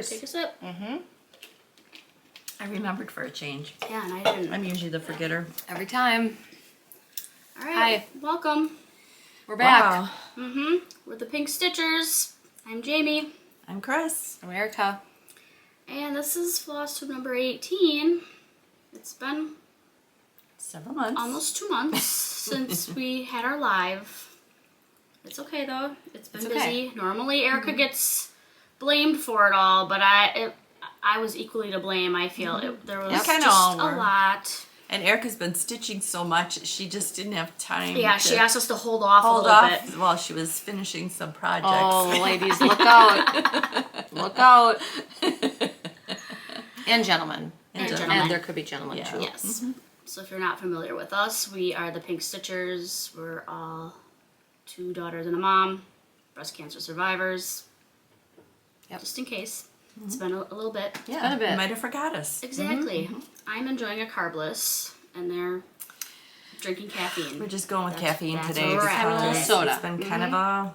Take a sip. Mm-hmm. I remembered for a change. Yeah, and I didn't. I'm usually the forgetter. Every time. All right. Hi. Welcome. We're back. Wow. Mm-hmm. We're the Pink Stitchers. I'm Jamie. I'm Chris. I'm Erica. And this is FlossTube number 18. It's been Several months. almost 2 months since we had our live. It's okay though. It's been busy. Normally Erica gets blamed for it all, but I was equally to blame. I feel there was just a lot. And Erica's been stitching so much, she just didn't have time. Yeah, she asked us to hold off a little bit while she was finishing some projects. Oh, ladies, look out. Look out. And gentlemen. And gentlemen. And there could be gentlemen too. Yes. Mm-hmm. So if you're not familiar with us, we are the Pink Stitchers. We're all 2 daughters and a mom, breast cancer survivors. Yep. Just in case. It's been a little bit. Yeah, been a bit. You might have forgot us. Exactly. I'm enjoying a carbless, and they're drinking caffeine. We're just going with caffeine that's today where we're at. Having a little because soda. it's been kind of a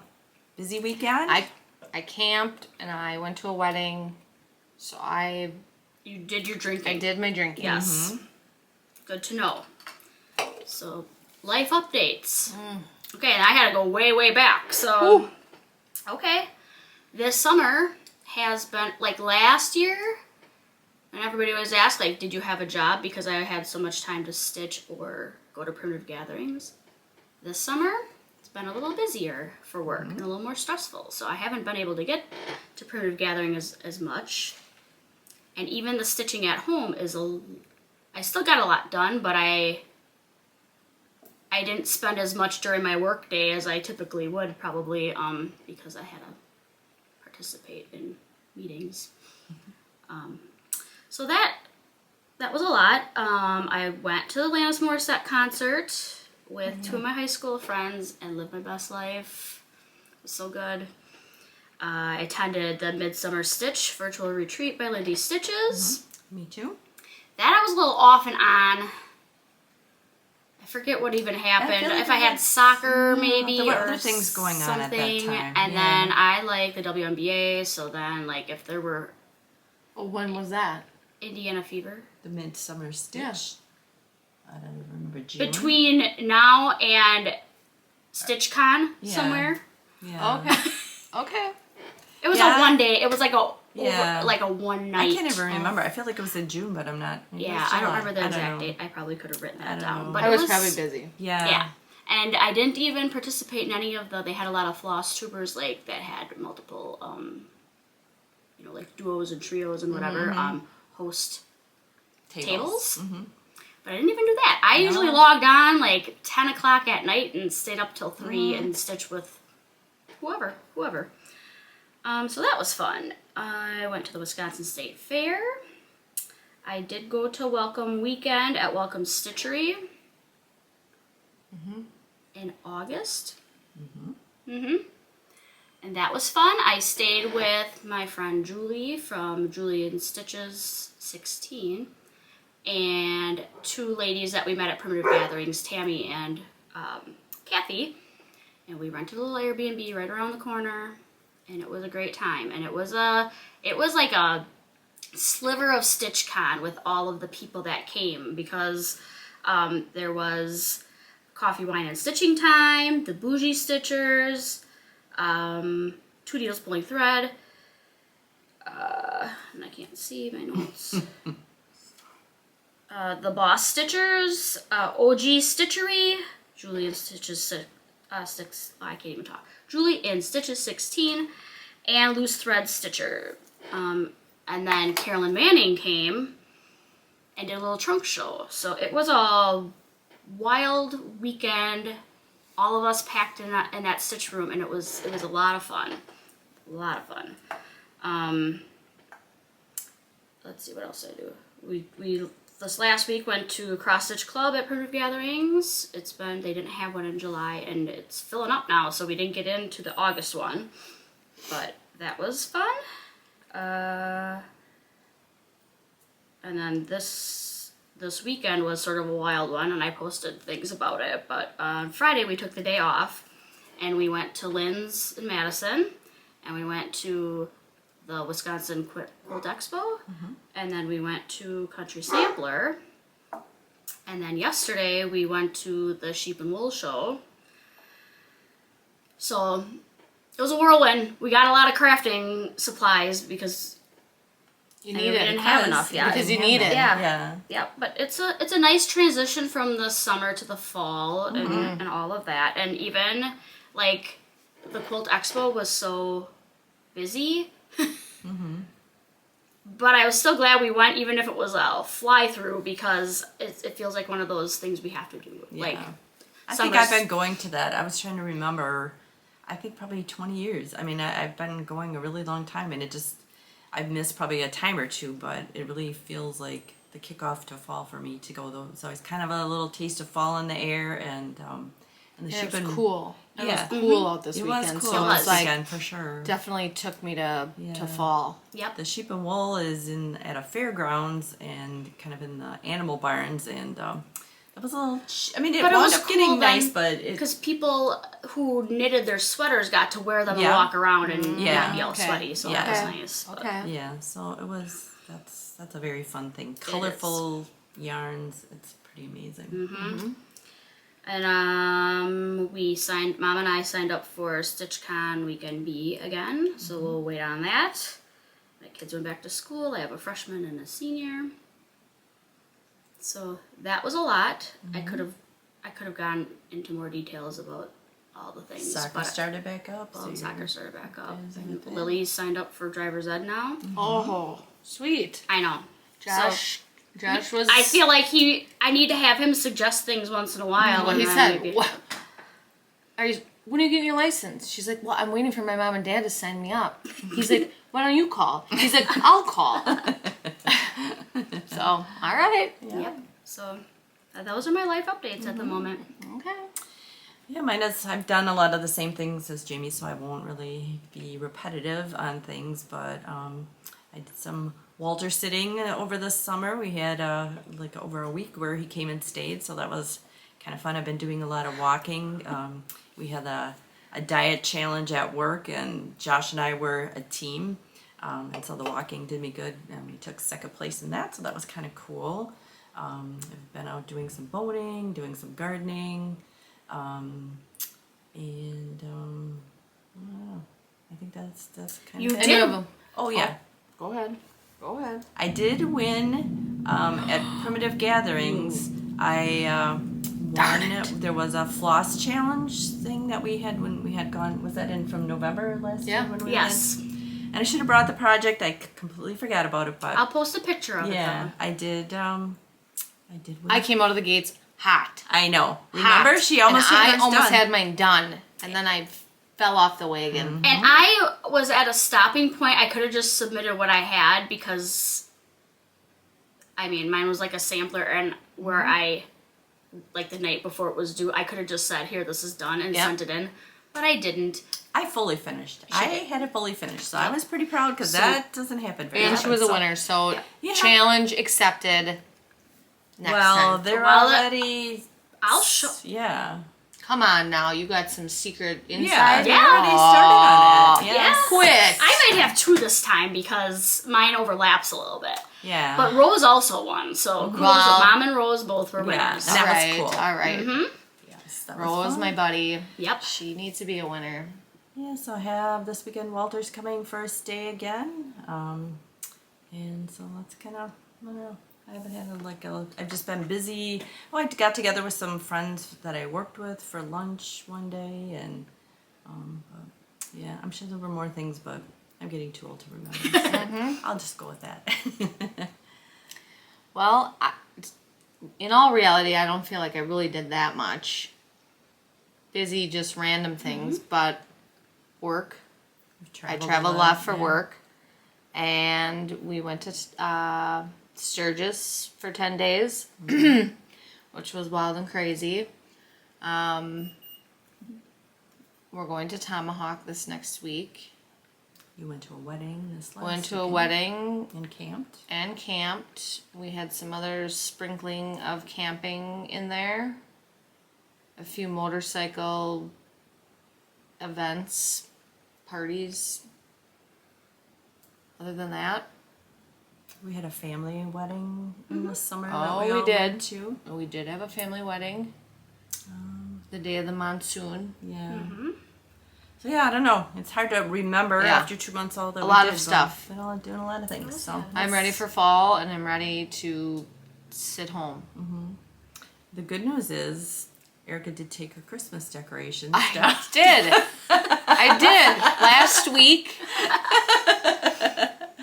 busy weekend. I camped and I went to a wedding, so I You did your drinking. did my drinking. Yes. Good to know. So, life updates. Okay, and I had to go way, way back. So, okay. This summer has been, like last year, and everybody always asked, like, did you have a job? Because I had so much time to stitch or go to primitive gatherings. This summer, it's been a little busier for work and a little more stressful. So I haven't been able to get to primitive gathering as much. And even the stitching at home I still got a lot done, but I didn't spend as much during my work day as I typically would probably, because I had to participate in meetings. So that was a lot. I went to the Alanis Morissette concert with 2 of my high school friends and lived my best life. It was so good. I attended the Midsummer Stitch virtual retreat by Lindy Stitches. Me too. That I was a little off and on. I forget what even happened. like If I had soccer maybe there were or other things going on at that something. time. And then I like the WNBA, so then like if there were Well, when was that? Indiana Fever. The Midsummer Stitch. Yeah. I don't remember June. Between now and StitchCon Yeah. somewhere. Yeah. Okay. Okay. It was Yeah. a one day. It was like a Yeah. like a one night. I can't even remember. I feel like it was in June, but I'm not. Maybe it Yeah, was I don't July. remember the exact know. date. I probably could have written that don't down. know. But I it was probably busy. Yeah. Yeah. And I didn't even participate in any of they had a lot of FlossTubers like that had multiple like duos and trios and whatever host tables. But I didn't even do that. I usually logged on like 10 o'clock at night and stayed up till 3 and stitched with whoever. So that was fun. I went to the Wisconsin State Fair. I did go to Welcome Weekend at Welcome Stitchery in August. And that was fun. I stayed with my friend Julie from Julie and Stitches 16 and 2 ladies that we met at Primitive Gatherings, Tammy and Kathy. And we rented a little Airbnb right around the corner, and it was a great time. And it was like a sliver of StitchCon with all of the people that came, because there was Coffee, Wine, and Stitching Time, the Bougie Stitchers, 2 Needles Pulling Thread, and I can't see my notes. The Boss Stitchers, OG Stitchery, Julie and Stitches I can't even talk. Julie and Stitches 16, and Loose Thread Stitcher. And then Carolyn Manning came and did a little trunk show. So it was a wild weekend. All of us packed in that stitch room, and it was a lot of fun. A lot of fun. Let's see what else I do. We this last week went to Cross Stitch Club at Primitive Gatherings. They didn't have one in July, and it's filling up now, so we didn't get into the August one. But that was fun. And then this weekend was sort of a wild one, and I posted things about it. But on Friday we took the day off, and we went to Lynn's in Madison, and we went to the Wisconsin Quilt Expo, and then we went to Country Sampler, and then yesterday we went to the Sheep and Wool show. So it was a whirlwind. We got a lot of crafting supplies because You we need it. didn't have enough yet. Because you need it. Yeah. Yeah, but it's a nice transition from the summer to the fall and all of that. And even like the Quilt Expo was so busy. But I was still glad we went, even if it was a fly through, because it feels like one of those things we have to do. Yeah. Like I think I've been going to that. I was trying to remember. I think probably 20 years. I mean, I've been going a really long time, and I've missed probably a time or two, but it really feels like the kickoff to fall for me to go though. So it's kind of a little taste of fall in the air, and the It sheep was and cool. It Yeah. was cool out this it weekend. was cool So this it's like weekend for sure. definitely took me to Yeah. fall. Yep. The sheep and wool is at a fairgrounds and kind of in the animal barns, and it was a little. I mean, it But it wound was up getting cool then, nice, but it. because people who knitted their sweaters got to wear them and Yeah. walk around and Yeah. not be all Okay. sweaty, so Yeah. that was Okay. nice. But- Okay. Yeah, so it was. That's a very fun thing. Colorful yarns. It's pretty amazing. And Mom and I signed up for StitchCon Weekend B again, so we'll wait on that. my kids went back to school. I have a freshman and a senior. So that was a lot. I could have gone into more details about all the things. Soccer started back up. Well, soccer started back up. busy And with that. Lily's signed up for driver's ed now. Oh, sweet. I know. Josh was. I feel like I need to have him suggest things once in a while. Well, and he then said, maybe- when are you getting your license? She's like, well, I'm waiting for my mom and dad to sign me up. He's like, why don't you call? He's like, I'll call. So, all right. Yep. So those are my life updates at the moment. Okay. Yeah, mine is, I've done a lot of the same things as Jamie, so I won't really be repetitive on things, but I did some Walter sitting over the summer. We had like over a week where he came and stayed, so that was kind of fun. I've been doing a lot of walking. We had a diet challenge at work, and Josh and I were a team, and so the walking did me good, and we took second place in that, so that was kind of cool. I've been out doing some boating, doing some gardening, and I don't know. I think that's kind You of it. did? Oh yeah, Go ahead. Go ahead. I did win at Primitive Gatherings. I won. There was a floss challenge thing that we had when we had gone. Was that in from November last year? When we Yes. went? And I should have brought the project. I completely forgot about it, but I'll post a picture of it. yeah, Though. I did. I did win. I came out of the gates hot. I know. Remember, Hot. she almost and had I hers almost done. had mine done, and then I fell off the wagon. And I was at a stopping point. I could have just submitted what I had because, I mean, mine was like a sampler, and where I, like the night before it was due, I could have just said, here, this is done, and Yep. sent it in. But I didn't. I fully finished. I had it fully finished, so I was pretty proud because So- that doesn't happen very And often. she was a so- winner, so Yeah. challenge accepted. Next Well, time. they're Well, already. I'll show. Yeah. Come on now, you got some secret Yeah, inside. they Yeah. already started on it. Yeah. Yes. Quit. I might have two this time because mine overlaps a little bit. Yeah. But Rose also won, so kudos. Wow. Mom and Rose both were Yeah. winners. That all was right, cool. all right. yes, that was Rose, fun. my buddy. Yep. She needs to be a winner. Yeah, so I have this weekend Walter's coming for a stay again. And so that's kind of, I don't know. I haven't had I've just been busy. Oh, I got together with some friends that I worked with for lunch one day, and but, yeah, I'm sure there were more things, but I'm getting too old to remember. So I'll just go with that. Well, in all reality, I don't feel like I really did that much. Busy, just random things, but work. I traveled a lot for work, and we went to Sturgis for 10 days, which was wild and crazy. We're going to Tomahawk this next week. You went to a wedding this last Went to a weekend wedding and camped. and camped. We had some other sprinkling of camping in there. A few motorcycle events, parties. Other than that, We had a family wedding in the summer. Oh, that we all did. went to. we did have a family wedding. The day of the monsoon. Yeah. So yeah, I don't know. It's hard to remember Yeah. after 2 months all that A we lot did, of but stuff. Been all doing a lot of things. So I'm ready for fall, and I'm ready to sit home. the good news is Erica did take her Christmas decorations I down. did. I did last week.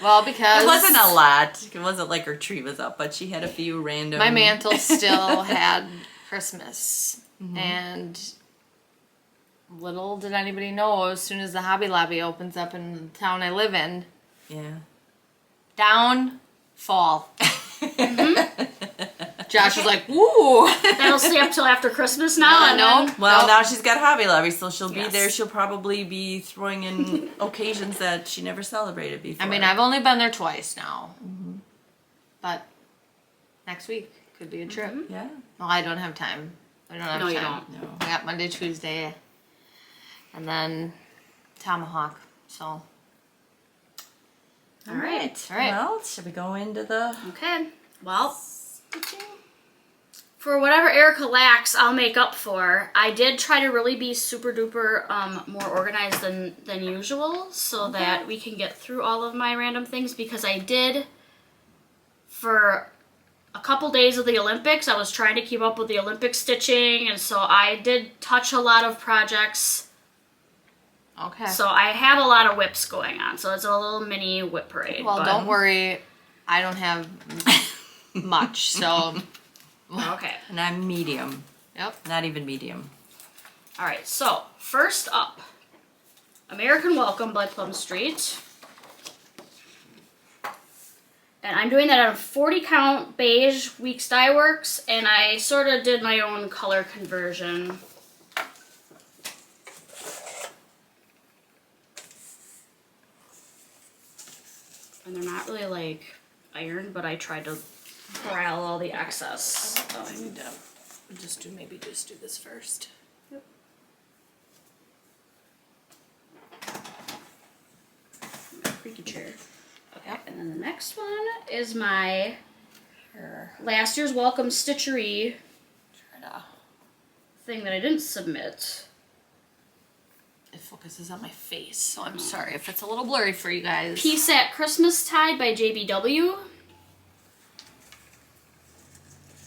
Well, because It wasn't a lot. It wasn't like her tree was up, but she had a few random. my mantle still had Christmas, and little did anybody know, as soon as the Hobby Lobby opens up in the town I live in, Yeah. down, fall. Josh was like, "Woo!" That'll stay up till after Christmas now. and no. then- Well, Nope. now she's got Hobby Lobby, so she'll be Yes. there. She'll probably be throwing in occasions that she never celebrated before. I mean, I've only been there twice now, but next week could be a trip. Yeah. Well, I don't have time. I don't have No, time. you don't. No. I got Monday, Tuesday, and then Tomahawk. So, All right. all right. Well, should we go into the Okay. Well, stitching? for whatever Erica lacks, I'll make up for. I did try to really be super duper more organized than usual so that we can get through all of my random things, because I did, for a couple days of the Olympics, I was trying to keep up with the Olympic stitching, and so I did touch a lot of projects. Okay. So I have a lot of whips going on, so it's a little mini whip parade. Well, don't worry, I don't have much, so... Okay. And I'm medium. Yep. Not even medium. All right, so first up, American Welcome by Plum Street. And I'm doing that on 40 count beige Weeks Dye Works, and I sort of did my own color conversion. And they're not really like iron, but I tried to corral all the excess. I need to just do this first. Yep. My creaky chair. Okay, Yep. and then the next one is my last year's Welcome Stitchery thing that I didn't submit. It focuses on my face, so I'm sorry if it's a little blurry for you guys. Piece at Christmastide by JBW.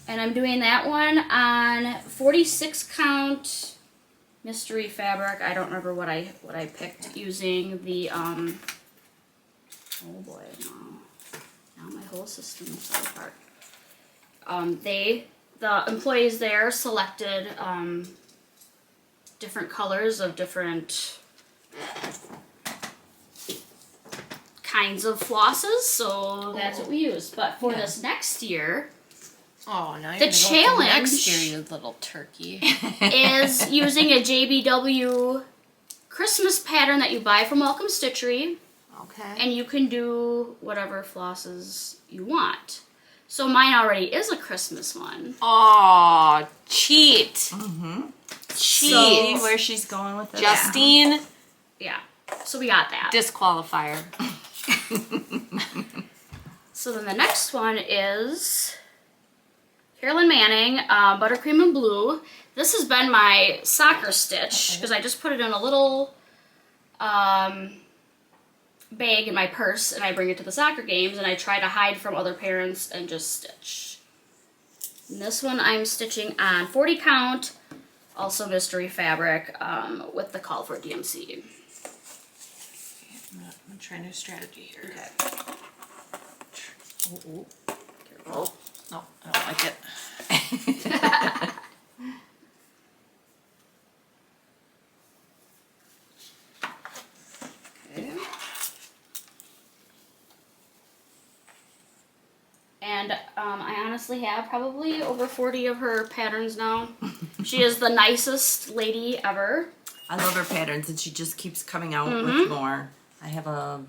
And I'm doing that one on 46 count mystery fabric. I don't remember what I picked, using the oh boy, no. Now my whole system is falling apart. The employees there selected different colors of different kinds of flosses, so that's what we used. But for this next year, oh, now you're the gonna challenge go to next year, you little turkey. is using a JBW Christmas pattern that you buy from Welcome Stitchery, Okay. and you can do whatever flosses you want. So mine already is a Christmas one. Aw, cheat. Mm-hmm. Cheat. See where she's going with it? Justine, Yeah, so we got that. disqualifier. So then the next one is Carolyn Manning, Buttercream Blue. This has been my soccer stitch, because I just put it in a little bag in my purse, and I bring it to the soccer games, and I try to hide from other parents and just stitch. And this one I'm stitching on 40 count, also mystery fabric, with the call for DMC. I'm gonna try a new strategy here. Okay. Oh, careful. No, I don't like it. Okay. And I honestly have probably over 40 of her patterns now. She is the nicest lady ever. I love her patterns, and she just keeps coming out with more. I have a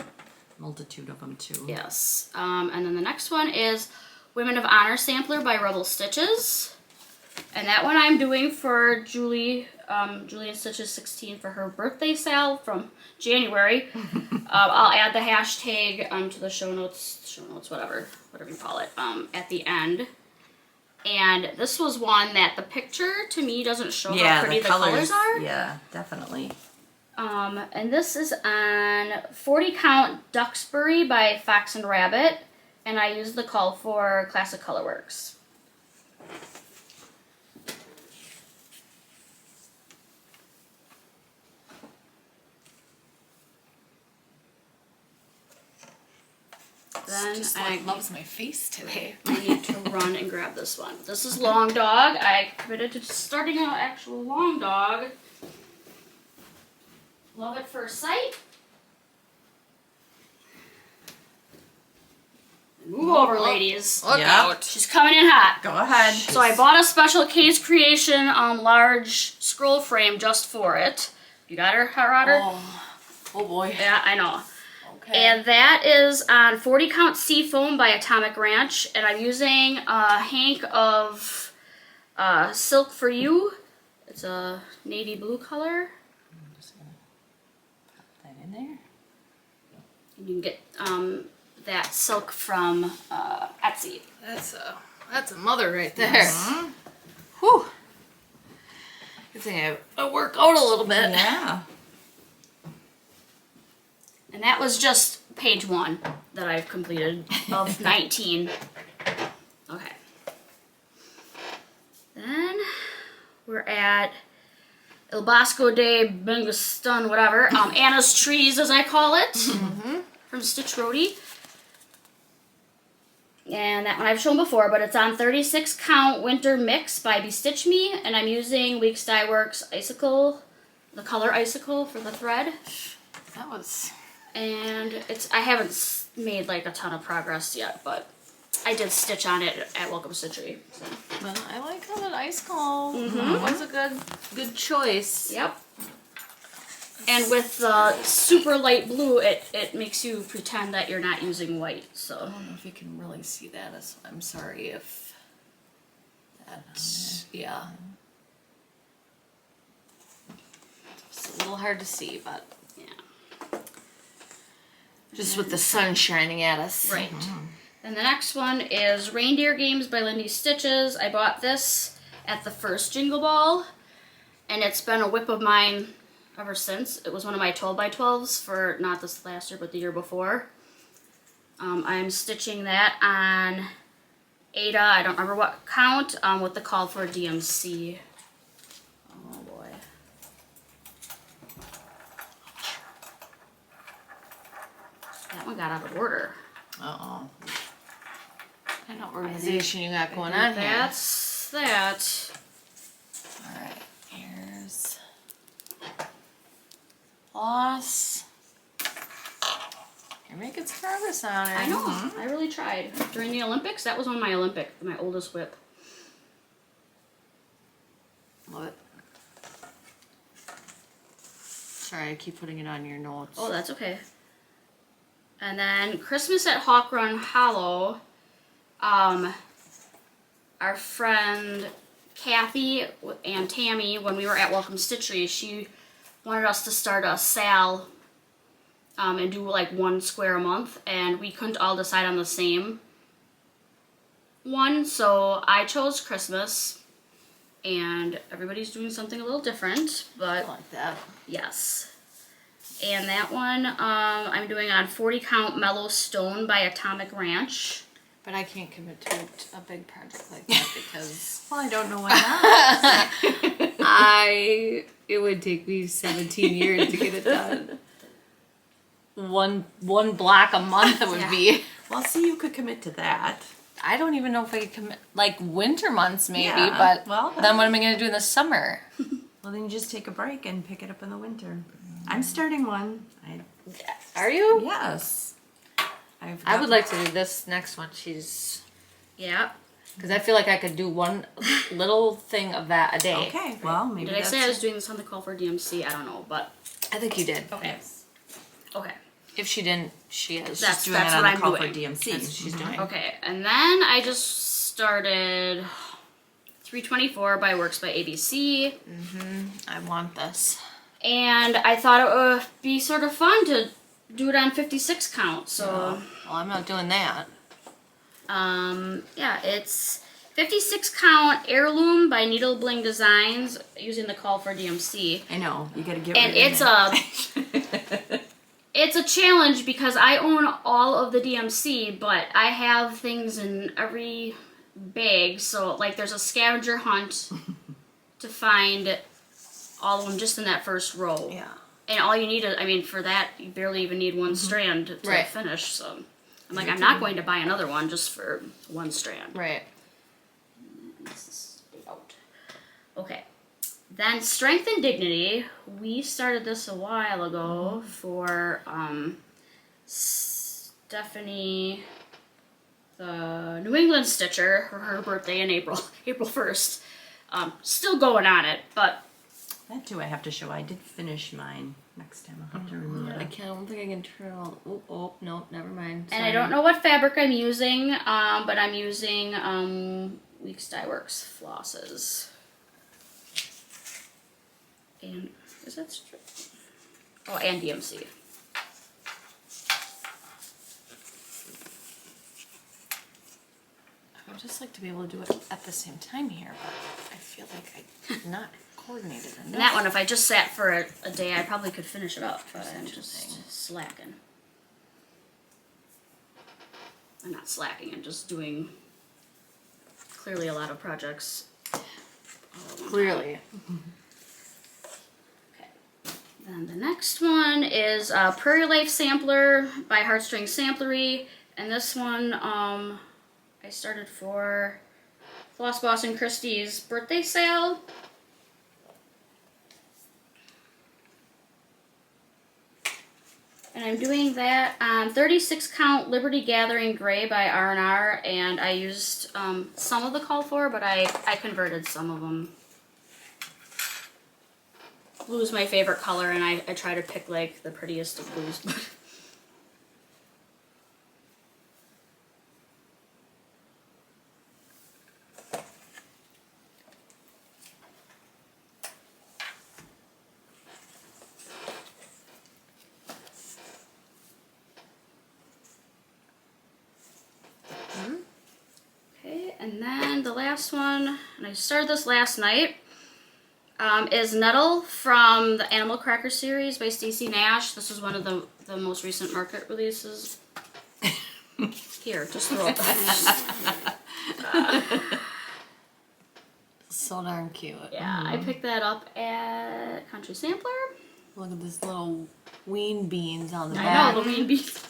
multitude of them too. Yes. And then the next one is Women of Honor Sampler by Rebel Stitches. And that one I'm doing for Julie, Julian Stitches 16 for her birthday sale from January. I'll add the hashtag to the show notes, whatever you call it, at the end. And this was one that the picture to me doesn't show how pretty the colors are. Yeah, definitely. And this is on 40 count Duxbury by Fox and Rabbit, and I used the call for Classic Colorworks. Then Just like loves my face today. I need to run and grab this one. This is Long Dog. I committed to starting an actual Long Dog. Love at first sight. Move over, ladies. Look out. She's coming in hot. Go ahead. So I bought a special Case Creation large scroll frame just for it. You got her, Hot Rodder? Oh boy. Yeah, I know. Okay. And that is on 40 count Seafoam by Atomic Ranch, and I'm using a hank of Silk for You. It's a navy blue color. I'm just gonna pop that in there. And you can get that silk from Etsy. That's a mother right there. Mm-hmm. Whew. Good thing I work out a little bit. Yeah. And that was just page 1 that I've completed of 19. Okay. Then we're at El Bosco di Bengtsson, whatever. Anna's Trees, as I call it, from Stitch Roadie. And that one I've shown before, but it's on 36 count winter mix by Bestitchme, and I'm using Weeks Dye Works Icicle, the color Icicle for the thread. That was... And I haven't made like a ton of progress yet, but I did stitch on it at Welcome Stitchery. So. Well, I like how that Icicle. It was a good choice. Yep. And with the super light blue, it makes you pretend that you're not using white. So I don't know if you can really see that. I'm sorry if that. Yeah. It's a little hard to see, but yeah. just with the sun shining at us. Right. And the next one is Reindeer Games by Lindy Stitches. I bought this at the first Jingle Ball, and it's been a whip of mine ever since. It was one of my 12x12s for not this last year, but the year before. I'm stitching that on Aida, I don't remember what count, with the call for DMC. Oh boy. That one got out of order. Uh-oh. I know organization you got going on here. That's that. Alright, here's floss. You're making some progress on it. I know. I really tried. During the Olympics, that was on my my oldest whip. Love it. Sorry, I keep putting it on your notes. Oh, that's okay. And then Christmas at Hawk Run Hollow. Our friend Kathy and Tammy, when we were at Welcome Stitchery, she wanted us to start a sale and do like 1 square a month, and we couldn't all decide on the same one, so I chose Christmas, and everybody's doing something a little different, but I like that. yes. And that one I'm doing on 40 count Mellow Stone by Atomic Ranch. But I can't commit to a big project like that because Well, I don't know why not. it would take me 17 years to get it done. One block a month it would be. Well, see, you could commit to that. I don't even know if I could commit, like winter months maybe, Yeah, but well, then what am I going to do in the summer? Well, then you just take a break and pick it up in the winter. I'm starting one. Are you? Yes. I would like to do this next one. Yeah. Because I feel like I could do one little thing of that a day. Okay, well, maybe Did I that's say I was doing this on the call for DMC? I don't know, but I think you did. okay. Okay. If she didn't, she is. That's doing it what on the I'm call doing. for DMC. That's what she's doing. Okay, and then I just started 324 by Works by ABC. I want this. And I thought it would be sort of fun to do it on 56 count, so... Well, I'm not doing that. Yeah, it's 56 count Heirloom by Needle Bling Designs, using the call for DMC. I know, you gotta get And rid of it's it's a challenge because I own all of the DMC, but I have things in every bag, so like there's a scavenger hunt to find all of them just in that first row. Yeah. And all you need is, I mean, for that, you barely even need one strand to Right. finish, so I'm like, I'm not going to buy another one just for one strand. Right. This is out. Okay. Then Strength and Dignity. We started this a while ago for Stephanie, the New England Stitcher, for her birthday in April 1st. Still going on it, but That too I have to show. I did finish mine. Next time I'll have to remove I it. don't think I can turn all. Oh, no, never mind. and I don't know what fabric I'm using, but I'm using Weeks Dye Works flosses. And is that straight? Oh, and DMC. I would just like to be able to do it at the same time here, but I feel feel like I'm not coordinated enough. And that one, if I just sat for a day, I probably could finish it up, but I'm just slacking. I'm not slacking, I'm just doing clearly a lot of projects. Clearly. Okay. Then the next one is Prairie Life Sampler by Heartstring Samplery, and this one I started for Floss Boss and Christie's birthday sale. And I'm doing that on 36 count Liberty Gathering Gray by R&R, and I used some of the call for, but I converted some of them. Blue is my favorite color, and I try to pick like the prettiest of blues. Okay, and then the last one, and I started this last night, is Nettle from the Animal Cracker series by Stacey Nash. This was one of the most recent market releases. Here, just throw it back. So darn cute. Yeah, I picked that up at Country Sampler. Look at this little ween beans on the I back. know, the Ween Beans.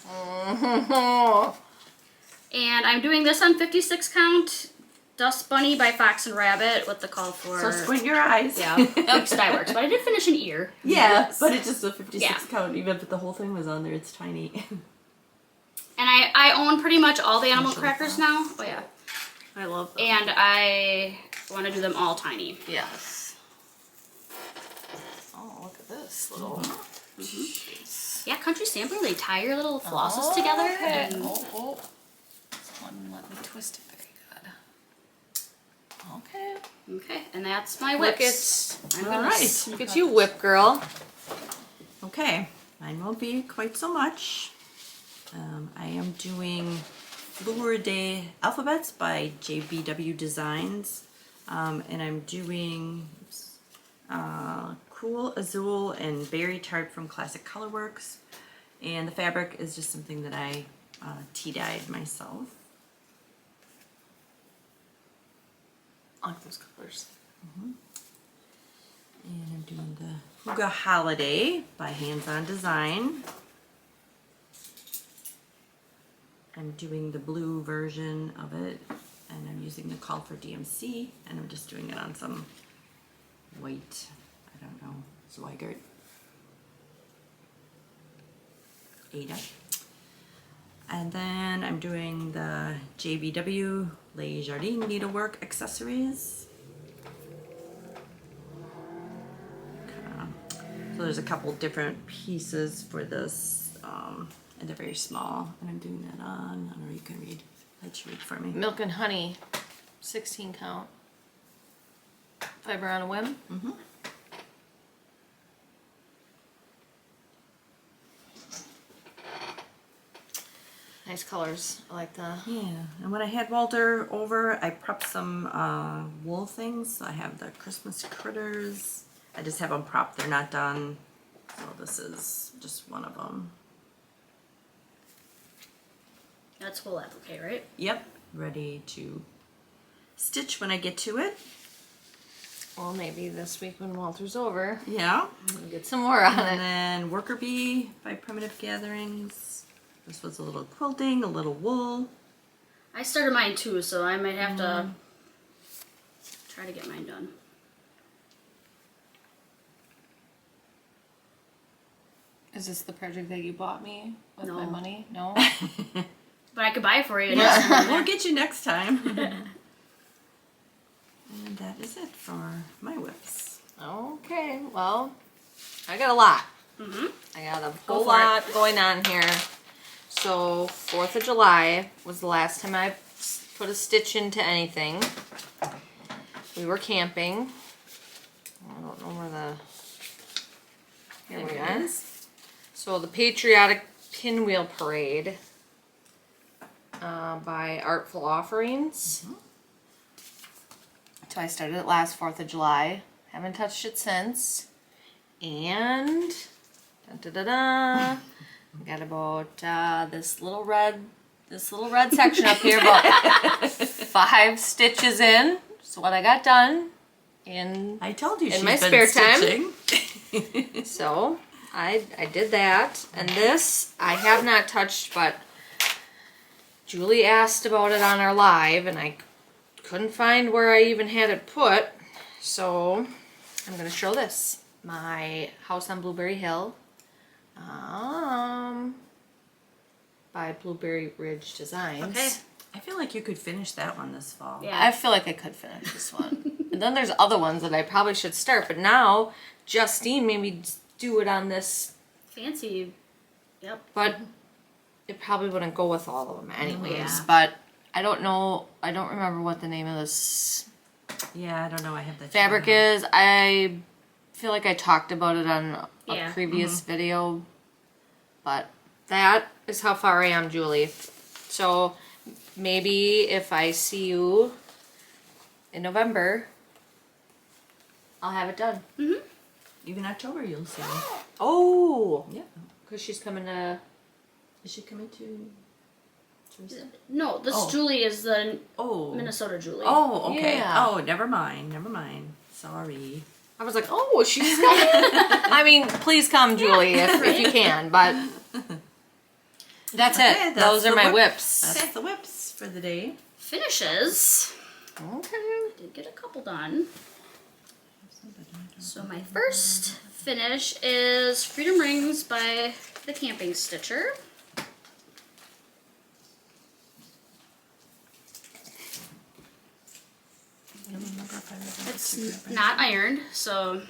And I'm doing this on 56 count Dust Bunny by Fox and Rabbit with the call for... So squint your eyes. Yeah, Dye Works. But I did finish an ear. Yeah, but it's just a 56 Yeah. count. Even if the whole thing was on there, it's tiny. And I own pretty much all the animal crackers now. Oh yeah. I love them. And I want to do them all tiny. Yes. Oh, look at this little... Yeah, Country Sampler, they tie your little flosses together. Okay. And This one, let me twist it very good. Okay. okay, and that's my Look whips. I'm All gonna right. sneak Look at up. you, whip girl. Okay, mine won't be quite so much. I am doing Fleur de Alphabets by JBW Designs. And I'm doing Cool Azul and Berry Tart from Classic Colorworks. And the fabric is just something that I tea-dyed myself. I like those colors. And I'm doing the Huga Holiday by Hands On Design. I'm doing the blue version of it, and I'm using the call for DMC, and I'm just doing it on some white, I don't know, Zweigart Aida. And then I'm doing the JBW Les Jardins Needlework Accessories. So there's a couple different pieces for this, and they're very small, and I'm doing that on, I don't know, you can read, let you read for me. Milk and Honey, 16 count. Fiber on a Whim. Mm-hmm. Nice colors. I like the... Yeah, and when I had Walter over, I prepped some wool things. I have the Christmas critters. I just have them propped, they're not done. So this is just one of them. That's whole applique, right? Yep, ready to stitch when I get to it. Well, maybe this week when Walter's over, Yeah. we'll get some more on And it. then Worker Bee by Primitive Gatherings. This was a little quilting, a little wool. I started mine too, so I might have to try to get mine done. Is this the project that you bought me with No. my money? No? But I could buy it for you. We'll get you next time. And that is it for my whips. Okay, well, I got a lot. I got a whole lot going on here. So, 4th of July was the last time I put a stitch into anything. We were camping. I don't know where the... Here we are. So, the Patriotic Pinwheel Parade by Artful Offerings. So I started it last 4th of July. Haven't touched it since. And I got about this little red section up here, about 5 stitches in. So what I got done I told you in she's my been spare stitching. time. So I did that, and this I have not touched, but Julie asked about it on our live, and I couldn't find where I even had it put. So I'm gonna show this. My House on Blueberry Hill, by Blueberry Ridge Designs. Okay. I feel like you could finish that one this fall. Yeah. I feel like I could finish this one. And then there's other ones that I probably should start, but now Justine made me do it on this, Fancy. Yep. but it probably wouldn't go with all of them anyways. Yeah. But I don't know, I don't remember what the name of this Yeah, I don't know. I have that fabric is. I feel like I talked about it on a Yeah. previous video, but that is how far I am, Julie. So maybe if I see you in November, I'll have it done. Even October, you'll see. Oh, Yeah. because she's coming to. Is she coming to? Teresa? No, this Oh. Julie is the Oh. Minnesota Julie. Oh, okay. Yeah. Oh, never mind. Never mind. Sorry. I was like, oh, she's coming. I mean, please come, Julie, if you can. But that's Okay, it. that's Those are the my whip. whips. That's the whips for the day. Finishes. Okay. Did get a couple done. So my first finish is Freedom Rings by the Camping Stitcher. It's not ironed, so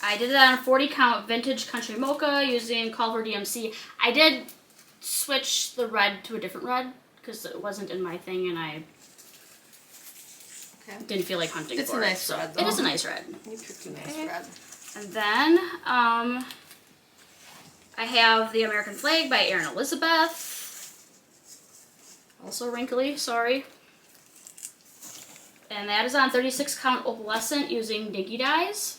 I did it on a 40 count vintage country mocha using Culver DMC. I did switch the red to a different red because it wasn't in my thing and I didn't feel like hunting It's for a it. nice So red, it though. is a nice red. You picked a nice red. And then I have the American Flag by Erin Elizabeth. Also wrinkly, sorry. And that is on 36 count opalescent using Dinky dyes.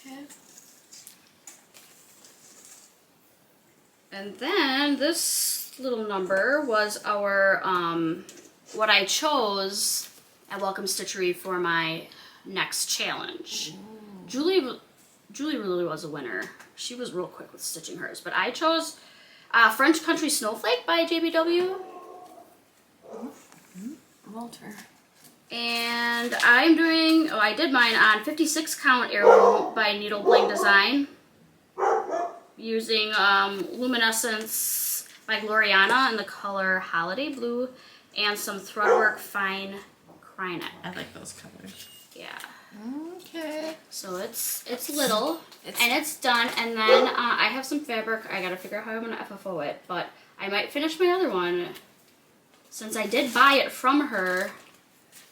Okay. And then this little number was our what I chose at Welcome Stitchery for my next challenge. Julie really was a winner. She was real quick with stitching hers, but I chose French Country Snowflake by JBW. Walter. And I'm doing, I did mine on 56 count heirloom by Needle Bling Design using Luminescence by Gloriana in the color Holiday Blue and some Threadwork Fine Crynet. I like those colors. Yeah. Okay. So it's little and it's done, and then I have some fabric. I gotta figure out how I'm gonna FFO it, but I might finish my other one since I did buy it from her.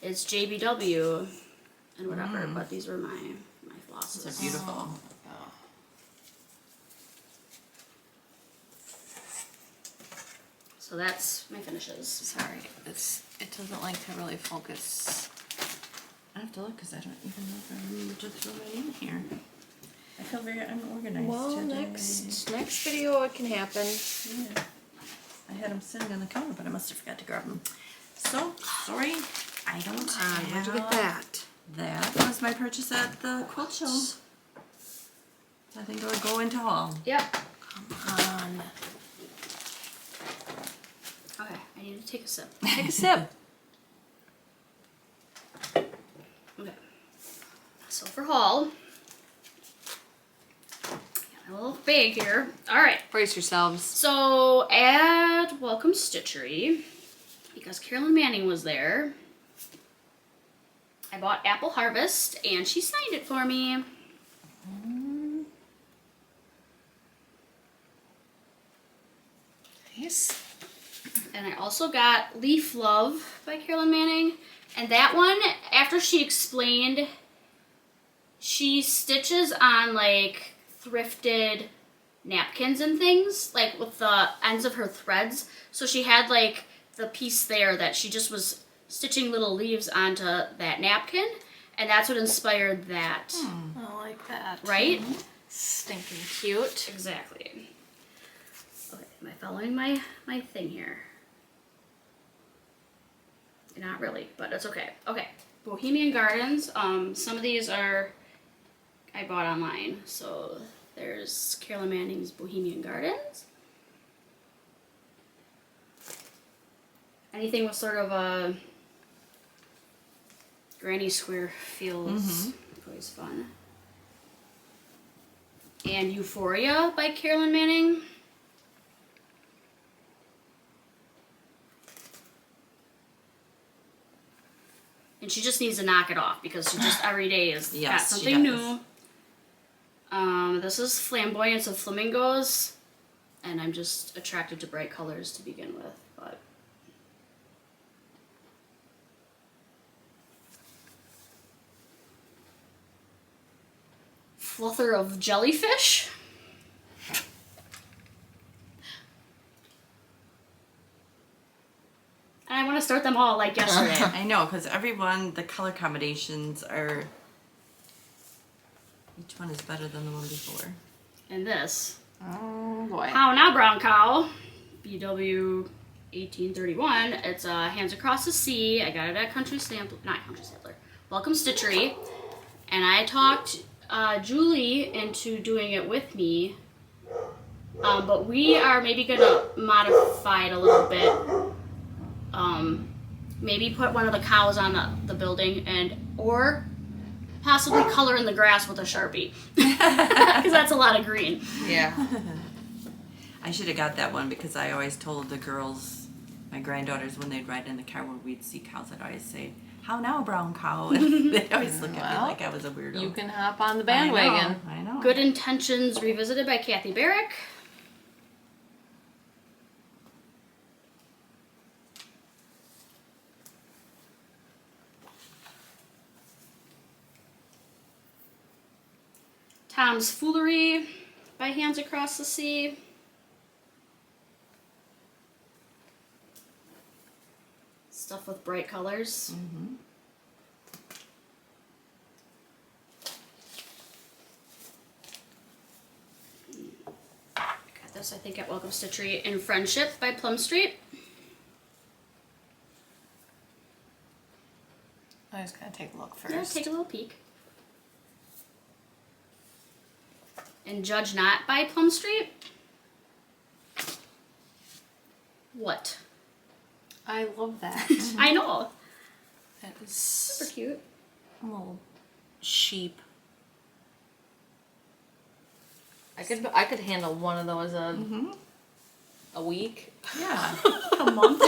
It's JBW and whatever, but these were my flosses. Those are beautiful. So that's my finishes. Sorry, it doesn't like to really focus. I have to look because I don't even know if I remember to throw it in here. I feel very unorganized Well, today. next video it can happen. Yeah. I had them sitting on the counter, but I must have forgot to grab them. So, sorry, I don't have Where'd you get that? That was my purchase at the quilt show. So I think it would go into haul. Yep. Come on. Okay, I need to take a sip. Take a sip. Okay. So for haul, got a little bag here. All right. Brace yourselves. So at Welcome Stitchery, because Carolyn Manning was there, I bought Apple Harvest and she signed it for me. Nice. And I also got Leaf Love by Carolyn Manning. And that one, after she explained, she stitches on like thrifted napkins and things, like with the ends of her threads. So she had like the piece there that she just was stitching little leaves onto that napkin, and that's what inspired that. I like that. Right? Stinking cute. Exactly. Okay, am I following my thing here? Not really, but it's okay. Okay, Bohemian Gardens. Some of these I bought online. So there's Carolyn Manning's Bohemian Gardens. Anything with sort of a granny square feels always fun. And Euphoria by Carolyn Manning. And she just needs to knock it off because she just every day has got something new. This is Flamboyance of Flamingos, and I'm just attracted to bright colors to begin with. But Fluther of Jellyfish. And I want to start them all like yesterday. I know, because the color combinations are, each one is better than the one before. And this. Oh boy. How Now Brown Cow, BW 1831. It's Hands Across the Sea. I got it at Welcome Stitchery. And I talked Julie into doing it with me. But we are maybe going to modify it a little bit. Maybe put one of the cows on the building or possibly color in the grass with a Sharpie. Because that's a lot of green. Yeah. I should have got that one because I always told the girls, my granddaughters, when they'd ride in the car where we'd see cows, I'd always say, "How now, brown cow?" And they'd always look at me like I was a weirdo. You can hop on the bandwagon. I know. Good Intentions Revisited by Kathy Barrick. Tom's Foolery by Hands Across the Sea. Stuff with bright colors. Got this, I think, at Welcome Stitchery. In Friendship by Plum Street. I was going to take a look first. Yeah, take a little peek. And Judge Not by Plum Street. What? I love that. I know. That is Super cute. a little sheep. I could handle one of those a week. Yeah. A month.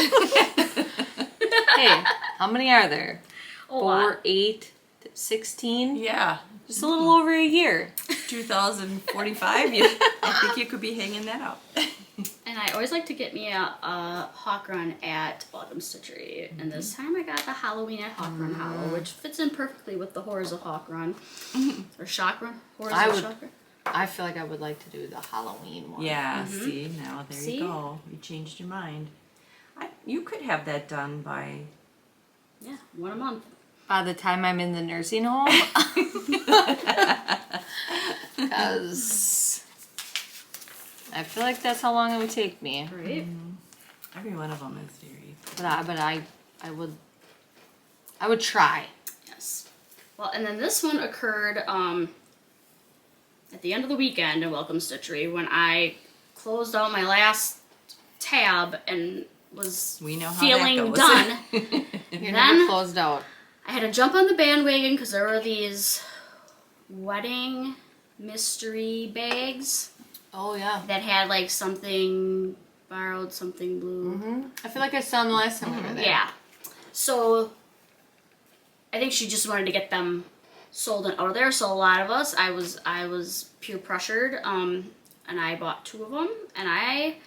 Hey, how many are there? A lot. 4, 8, 16? Yeah. Just a little over a year. 2045, I think you could be hanging that up. And I always like to get me a Hawk Run at Welcome Stitchery. And this time I got the Halloween at Hawk Run Hollow, which fits in perfectly with the Horrors of Hawk Run. Or Shock Run. Horrors of Shock Run. I feel like I would like to do the Halloween one. Yeah, see, now there you go. You changed your mind. You could have that done by... Yeah, one a month. By the time I'm in the nursing home. Because I feel like that's how long it would take me. Right? Every one of them is very... But I would try. Yes. Well, and then this one occurred at the end of the weekend at Welcome Stitchery when I closed out my last tab and was feeling done. You're never closed out. I had to jump on the bandwagon because there were these wedding mystery bags. Oh, yeah. That had like something borrowed, something blue. Mm-hmm. I feel like I saw them the last time we were there. Yeah. So I think she just wanted to get them sold and out of there. So a lot of us, I was peer pressured, and I bought 2 of them, and I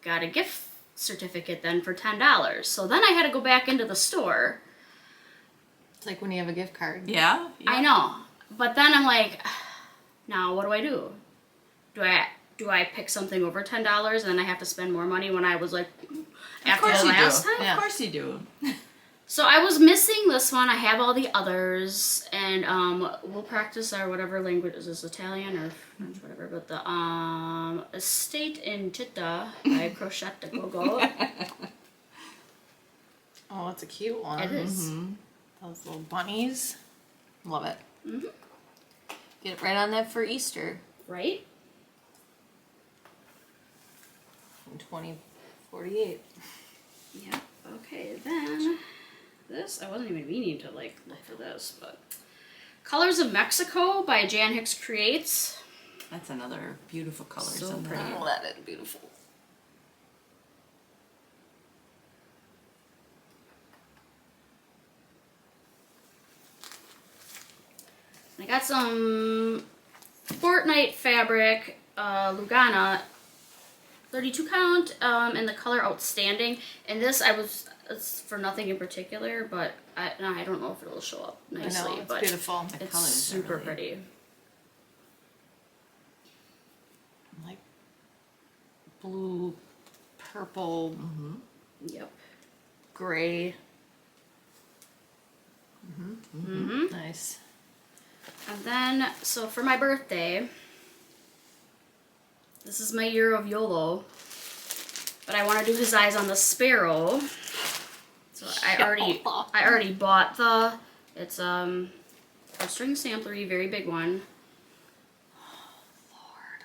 got a gift certificate then for $10. So then I had to go back into the store. It's like when you have a gift card. Yeah? I know. But then I'm like, now what do I do? Do do I pick something over $10 and then I have to spend more money when I was like after course the you do. last time? Yeah. Of course you do. So I was missing this one. I have all the others, and we'll practice our whatever language is this, Italian or French, whatever. But the Estate in Città by Crochet Gogo. Oh, it's a cute one. It is. Those little bunnies. Love it. Mm-hmm. Get it right on that for Easter Right? in 2048. Yeah. Okay, then this, I wasn't even meaning to like look for this, but Colors of Mexico by Jan Hicks Creates. That's another beautiful colors. So in pretty. that. Oh, that is beautiful. I got some Fortnite fabric, Lugana, 32 count, in the color Outstanding. And this it's for nothing in particular, but I don't know if it'll show up nicely. I know, it's but beautiful. The it's colors are super really- pretty. Like blue, purple, Yep. gray. Mm-hmm. Nice. And then, so for my birthday, this is my year of YOLO, but I want to do his eyes on the sparrow. So I already bought it's a string samplery, very big one. Lord.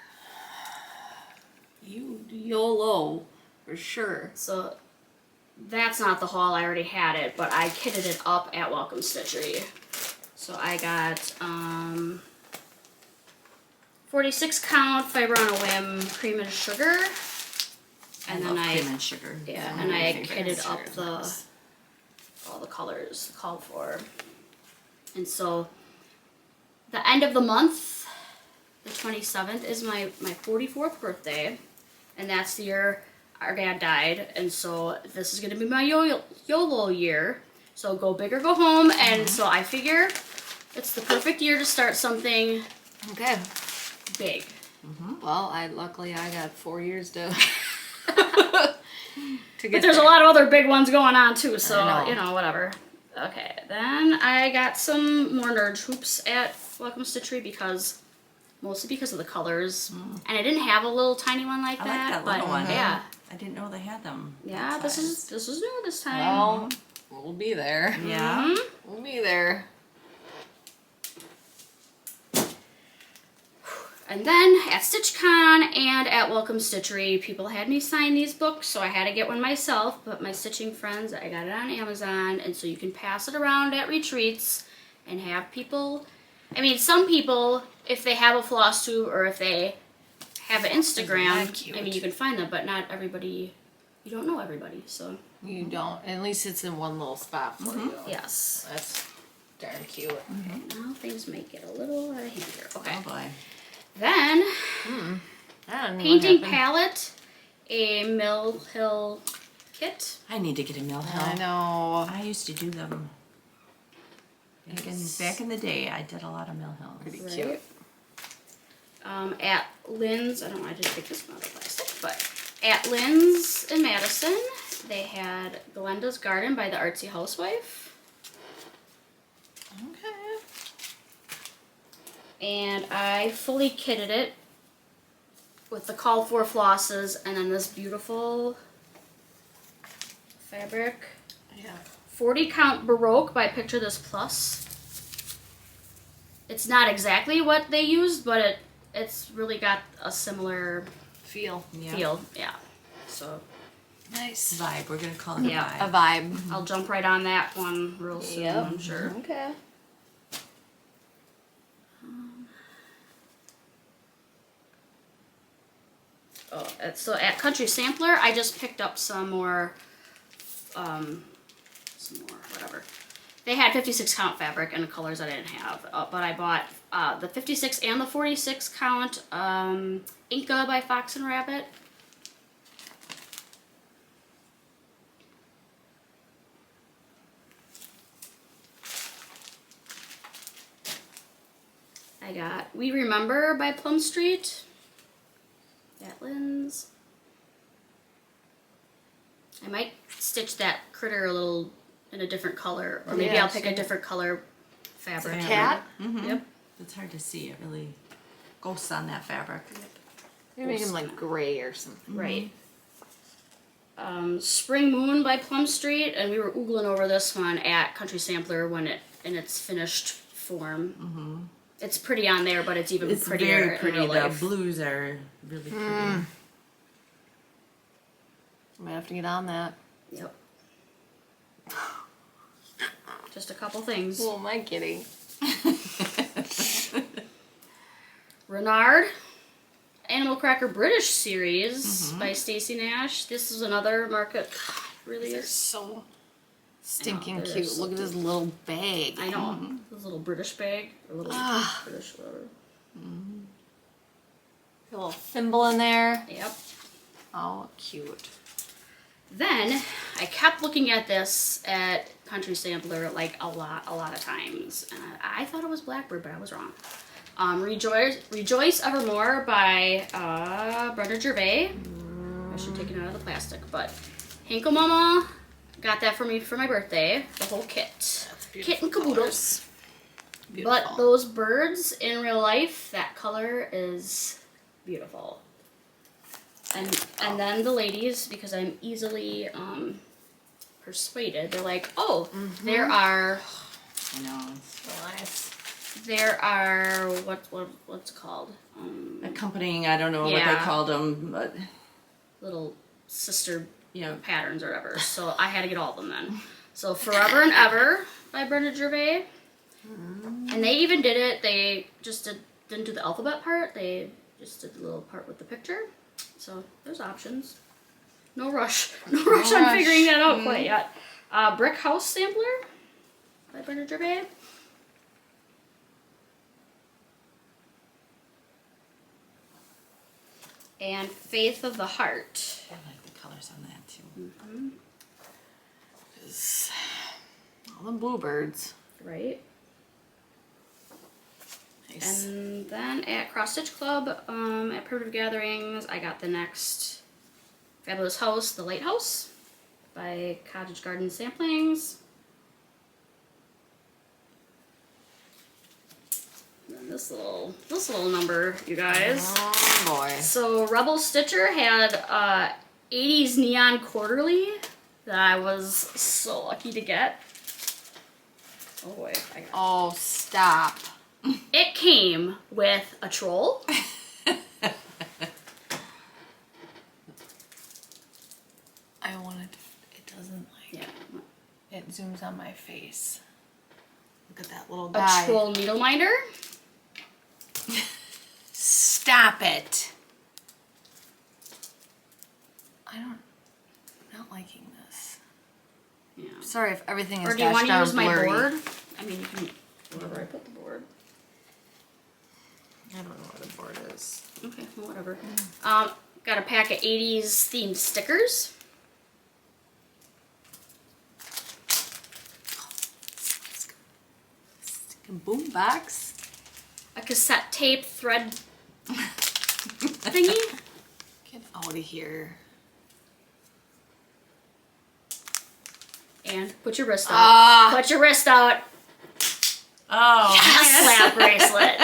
You YOLO for sure. So that's not the haul, I already had it, but I kitted it up at Welcome Stitchery. So I got 46 count fiber on a whim cream and sugar. And I then love cream and sugar. yeah, One and of my I favorite kitted up sugars. all the colors called for. And so the end of the month, the 27th, is my 44th birthday, and that's the year our dad died, and so this is gonna be my YOLO year. So go big or go home, and so I figure it's the perfect year to start something Okay. big. Well, luckily I got 4 years to to But there's a lot of other big ones going on too, so I know. whatever. Okay, then I got some more Nerd hoops at Welcome Stitchery mostly because of the colors, and I didn't have a little tiny one like I that. like that but little one. yeah, I didn't know they had them. yeah, that this size. is new this time. Well, we'll be there. Yeah. Mhm. We'll be there. And then at StitchCon and at Welcome Stitchery, people had me sign these books, so I had to get one myself. But my stitching friends, I got it on Amazon, and so you can pass it around at retreats and have people. I mean, some people, if they have a FlossTube or if they have an Instagram, that cute? I mean, you can find them, but not everybody. You don't know everybody, so You don't. At least it's in one little spot for you. yes. That's darn cute. Now things may get a little out of hand here. Okay. Oh boy. Then I don't know painting what happened. palette, a Mill Hill kit. I need to get a Mill Hill. I know. I used to do them. Back in the day, I did a lot of Mill Hills. Pretty Right. cute. At Lynn's, I don't know, I didn't take this one out of plastic, but at Lynn's in Madison, they had Glenda's Garden by the Artsy Housewife. Okay. And I fully kitted it with the call for flosses and then this beautiful fabric. Yeah. 40 count Baroque by Picture This Plus. It's not exactly what they used, but it's really got a similar Feel. Yeah. feel. Yeah. So Nice. Vibe. We're gonna call it Yeah. a A vibe. vibe. I'll jump right on that one real soon, Yep. I'm sure. Okay. So at Country Sampler, I just picked up some more, whatever. They had 56 count fabric and the colors I didn't have, but I bought the 56 and the 46 count Inca by Fox and Rabbit. I got We Remember by Plum Street. Batlins. I might stitch that critter a little in a different color, or maybe I'll pick a different color fabric. Cat? Mm-hmm. Yep. It's hard to see. It really ghosts on that fabric. Maybe make him like gray or something. Right. Spring Moon by Plum Street, and we were oogling over this one at Country Sampler when it in its finished form. Mm-hmm. It's pretty on there, but it's even prettier. Very pretty. In real life. The blues are really pretty. I might have to get on that. Yep. Just a couple things. Who am I kidding? Renard, Animal Cracker British series by Stacey Nash. This is another market. Really They're is. so stinking they're cute. so Look at this little bag. I know. This little British bag. Or little British whatever. A little thimble in there. Yep. Oh, cute. Then I kept looking at this at Country Sampler like a lot of times, and I thought it was Blackbird, but I was wrong. Rejoice Evermore by Brenda Gervais. I should take it out of the plastic, but Hinkle Mama got that for me for my birthday. The whole kit, kit and caboodles. But those birds in real life, that color is beautiful. And then the ladies, because I'm easily persuaded, they're like, oh, there are. I know. It's So nice. There are what's it called? accompanying. I don't know what they Yeah. called them, but Little sister yeah. patterns or whatever. So I had to get all of them then. So Forever and Ever by Brenda Gervais. And they even did it. They just didn't do the alphabet part. They just did the little part with the picture. So there's options. No rush. No rush on figuring that out quite yet. Brick House Sampler by Brenda Gervais. And Faith of the Heart. I like the colors on that too. All the bluebirds. Right. Nice. And then at Cross Stitch Club, at Primitive Gatherings, I got the next Fabulous House, The Lighthouse by Cottage Garden Samplings. And then this little number, you guys. Oh boy. So Rebel Stitcher had 80s Neon Quarterly that I was so lucky to get. Oh boy. Oh, stop. It came with a troll. I wanted to, it doesn't like, Yeah. it zooms on my face. Look at that little A guy. troll needle minder. Stop it. I'm not liking this. Yeah. Sorry if everything is Or do you want gosh to use darn my blurry. board? I mean, you can wherever I put the board. I don't know where the board is. Okay, well, whatever. Got a pack of 80s themed stickers. Boom box. A cassette tape thread thingy. Get out of here. And put your wrist out. Put your wrist out. Oh. A slap bracelet.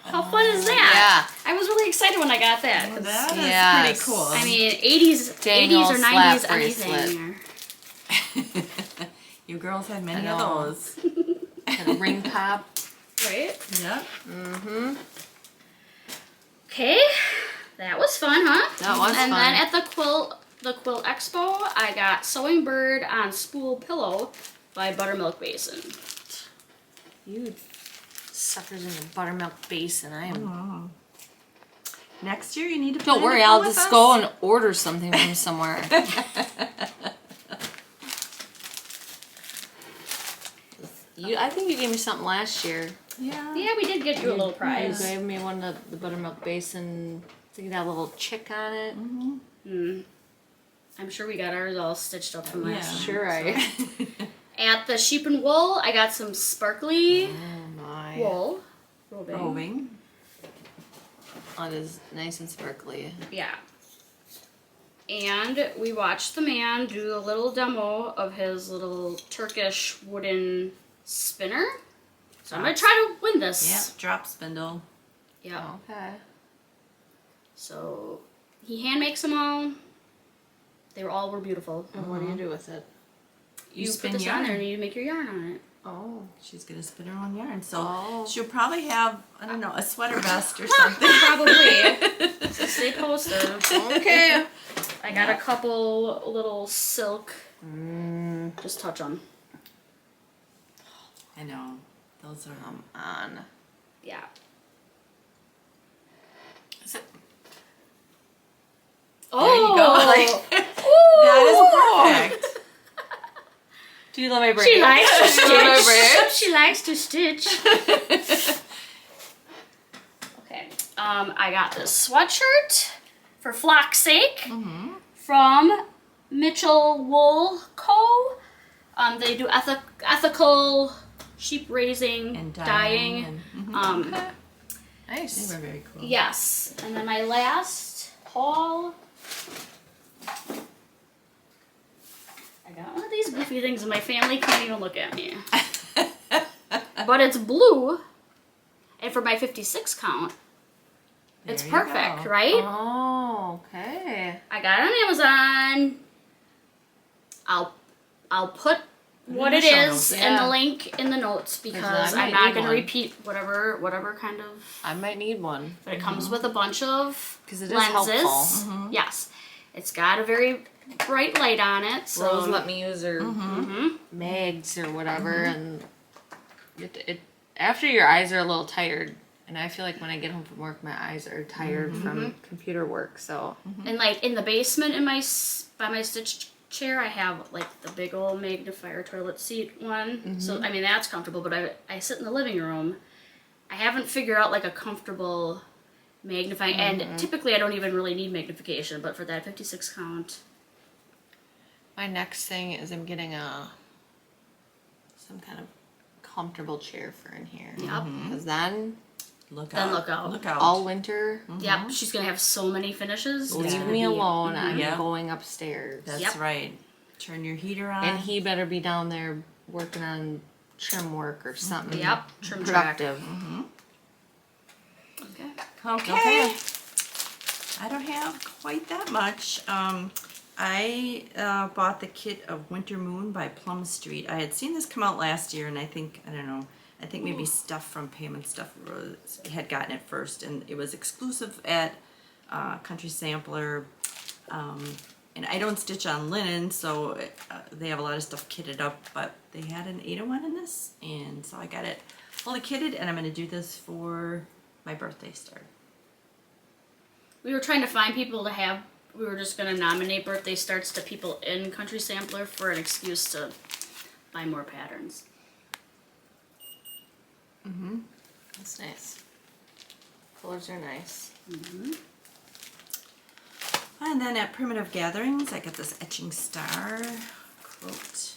How fun is that? Yeah. I was really excited when I got that. 'Cause, That is Yes. pretty cool. I mean, 80s, Dang 80s old or slap 90s, bracelet. anything. You girls had many I of know. those. Got a ring pop. Right? Yep. Okay, that was fun, huh? That was and fun. then at the quilt expo, I got Sewing Bird on Spool Pillow by Buttermilk Basin. You suckers in the buttermilk basin. I am. Next year you need to. Don't plan worry, to go I'll with just us. go and order something from somewhere. I think you gave me something last year. Yeah. Yeah, we did get you a little You prize. gave me one of the buttermilk basin. I think it had a little chick on it. I'm sure we got ours all stitched up from last time. Sure, I. At the Sheep and Wool, I got some sparkly Oh my. wool. Roving. Roving. Oh, it is nice and sparkly. Yeah. And we watched the man do a little demo of his little Turkish wooden spinner. So I'm going to try to win this. Yep, drop spindle. Yeah. Okay. So he hand makes them all. They all were beautiful. And what do you do with it? You spin put this yarn. on there and you make your yarn on it. Oh. She's gonna spin her own yarn. So Oh. she'll probably have, I don't know, a sweater vest or something. Probably. So stay posted. Okay. I got a couple little silk. Just touch them. I know. Those are On. Yeah. There you go. Oh! That is perfect. Do you let my braid? She likes to Do you let my stitch. braid? She likes to stitch. Okay. I got this sweatshirt for Flock's sake from Mitchell Wool Co. They do ethical sheep raising, And dyeing. and- Nice. They were very cool. Yes. And then my last haul. I got one of these goofy things and my family can't even look at me. But it's blue. And for my 56 count, it's There you perfect, go. right? Oh, okay. I got it on Amazon. I'll put what in it the show is notes. and Yeah. the link in the notes because I I'm might not need going to one. repeat whatever kind of. I might need one. But it comes with a bunch of 'Cause it is lenses. helpful. Yes, it's got a very bright light on it. So Rose let me use her mags or whatever, and it after your eyes are a little tired, and I feel like when I get home from work, my eyes are tired from computer work. So and like in the basement in by my stitch chair, I have like the big old magnifier toilet seat one. So I mean that's comfortable. But I sit in the living room. I haven't figured out like a comfortable magnifying, and typically I don't even really need magnification. But for that 56 count. my next thing is I'm getting some kind of comfortable chair for in here. Yep. Because then Look Then out. look out. Look out. all winter, Yep, she's gonna have so many finishes. It's leave gonna me be- alone. I'm Yeah. going upstairs. That's Yep. right. Turn your heater on. And he better be down there working on trim work or something. Yep, trim track. Productive. Okay. Okay. I don't have quite that much. I bought the kit of Winter Moon by Plum Street. I had seen this come out last year, and I think maybe Stuff from Payment Stuff had gotten it first, and it was exclusive at Country Sampler. And I don't stitch on linen, so they have a lot of stuff kitted up, but they had an Aida one in this, and so I got it fully kitted, and I'm going to do this for my birthday start. We were trying to find people to have. We were just gonna nominate birthday starts to people in Country Sampler for an excuse to buy more patterns. That's nice. Colors are nice. And then at Primitive Gatherings, I got this Etching Star quote.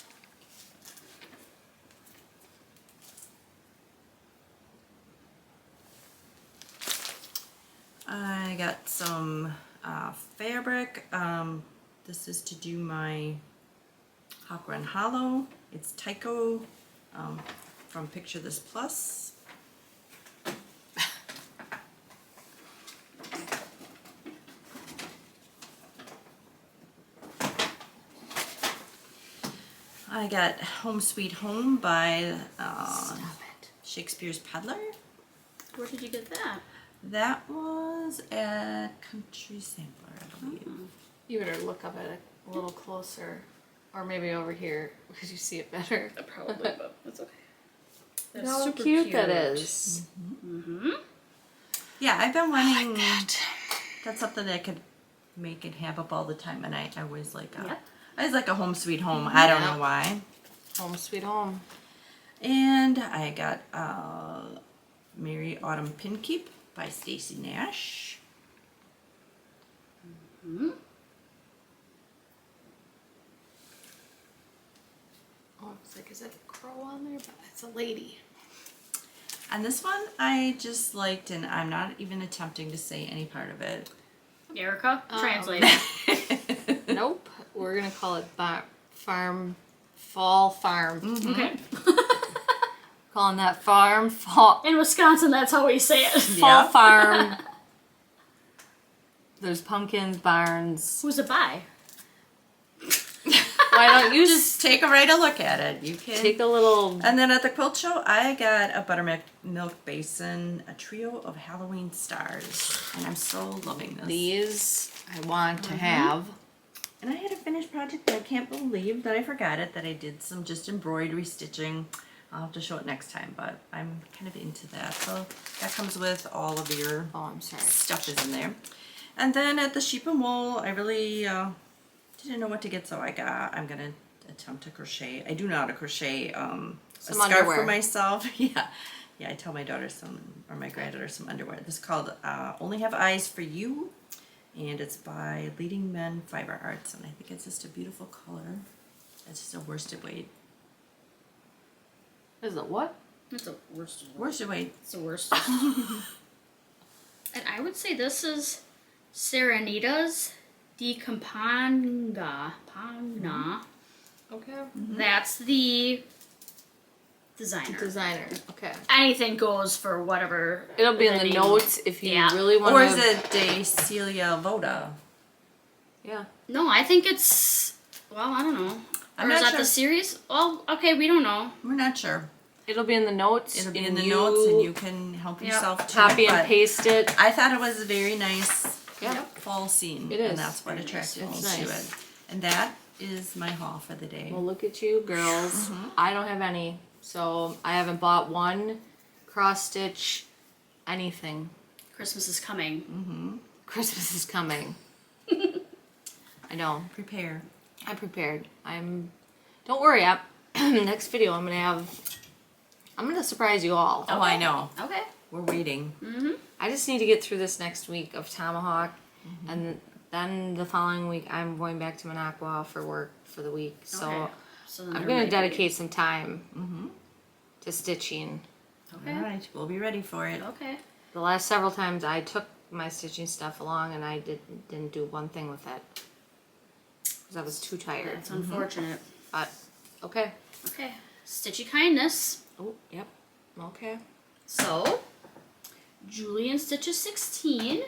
I got some fabric. This is to do my Hawk Run Hollow. It's Tyco from Picture This Plus. I got Home Sweet Home by Shakespeare's Peddler. Where did you get that? That was at Country Sampler, I believe. You better look up at it a little closer. Or maybe over here because you see it better. Probably, but that's okay. That's How super cute that is. Yeah, I've been wanting. That's something that I could make and have up all the time, and I always like. Yep. I always like a Home Sweet Home. I don't know why. Home sweet home. And I got Merry Autumn Pin Keep by Stacy Nash. Oh, I was like, is that a crow on there? But it's a lady. And this one I just liked, and I'm not even attempting to say any part of it. Erica, translate it. Nope. We're gonna call it fall farm. Mm-hmm. Okay. Calling that fall In Wisconsin, that's how we say it. fall farm. There's pumpkins, barns. Who's it by? Why don't you Just take a right look at it. You can take a little? And then at the quilt show, I got a buttermilk basin, a trio of Halloween stars, and I'm so loving this. These I want to have. And I had a finished project that I can't believe that I forgot it, that I did some just embroidery stitching. I'll have to show it next time, but I'm kind of into that. So that comes with all of your Oh, I'm sorry. stuff is in there. And then at the sheep and wool, I really didn't know what to get, so I'm gonna attempt to crochet. I do know how to crochet a Some scarf underwear. for myself. Yeah, I tell my daughter or my granddaughter some underwear. This is called Only Have Eyes for You, and it's by Leading Men Fiber Arts, and I think it's just a beautiful color. It's just a worsted weight. Is it what? It's the worst. Worsted weight. It's the worst. And I would say this is Serenitas di Campagna. Okay. That's the designer. Designer. Okay. Anything goes for whatever. It'll be in the name. notes if you Yeah. really want to. Or is it De Celia Voda? Yeah. No, I think it's. Well, I don't know. I'm Or is not that the sure. series? Oh, okay, we don't know. We're not sure. It'll be in the notes. It'll be and in the you notes, and you can help Yep. yourself to copy it, and but paste it. I thought it was a very nice Yep. fall scene. It is. And that's what Very attracted me nice. to It's nice. it. And that is my haul for the day. Well, look at you, girls. I don't have any, so I haven't bought one cross stitch anything. Christmas is coming. Christmas is coming. I know. Prepare. I'm prepared. Don't worry. Next video, I'm gonna surprise you all. Oh, I know. Okay. We're waiting. I just need to get through this next week of Tomahawk, and then the following week I'm going back to Minocqua for work for the week. So Okay. So then I'm they're gonna ready. dedicate some time to stitching. Okay. All right, we'll be ready for it. Okay. The last several times I took my stitching stuff along and I didn't do one thing with it because I was too tired. That's unfortunate. But okay. Okay. Stitchy kindness. Oh, yep. Okay. So, Julian Stitches 16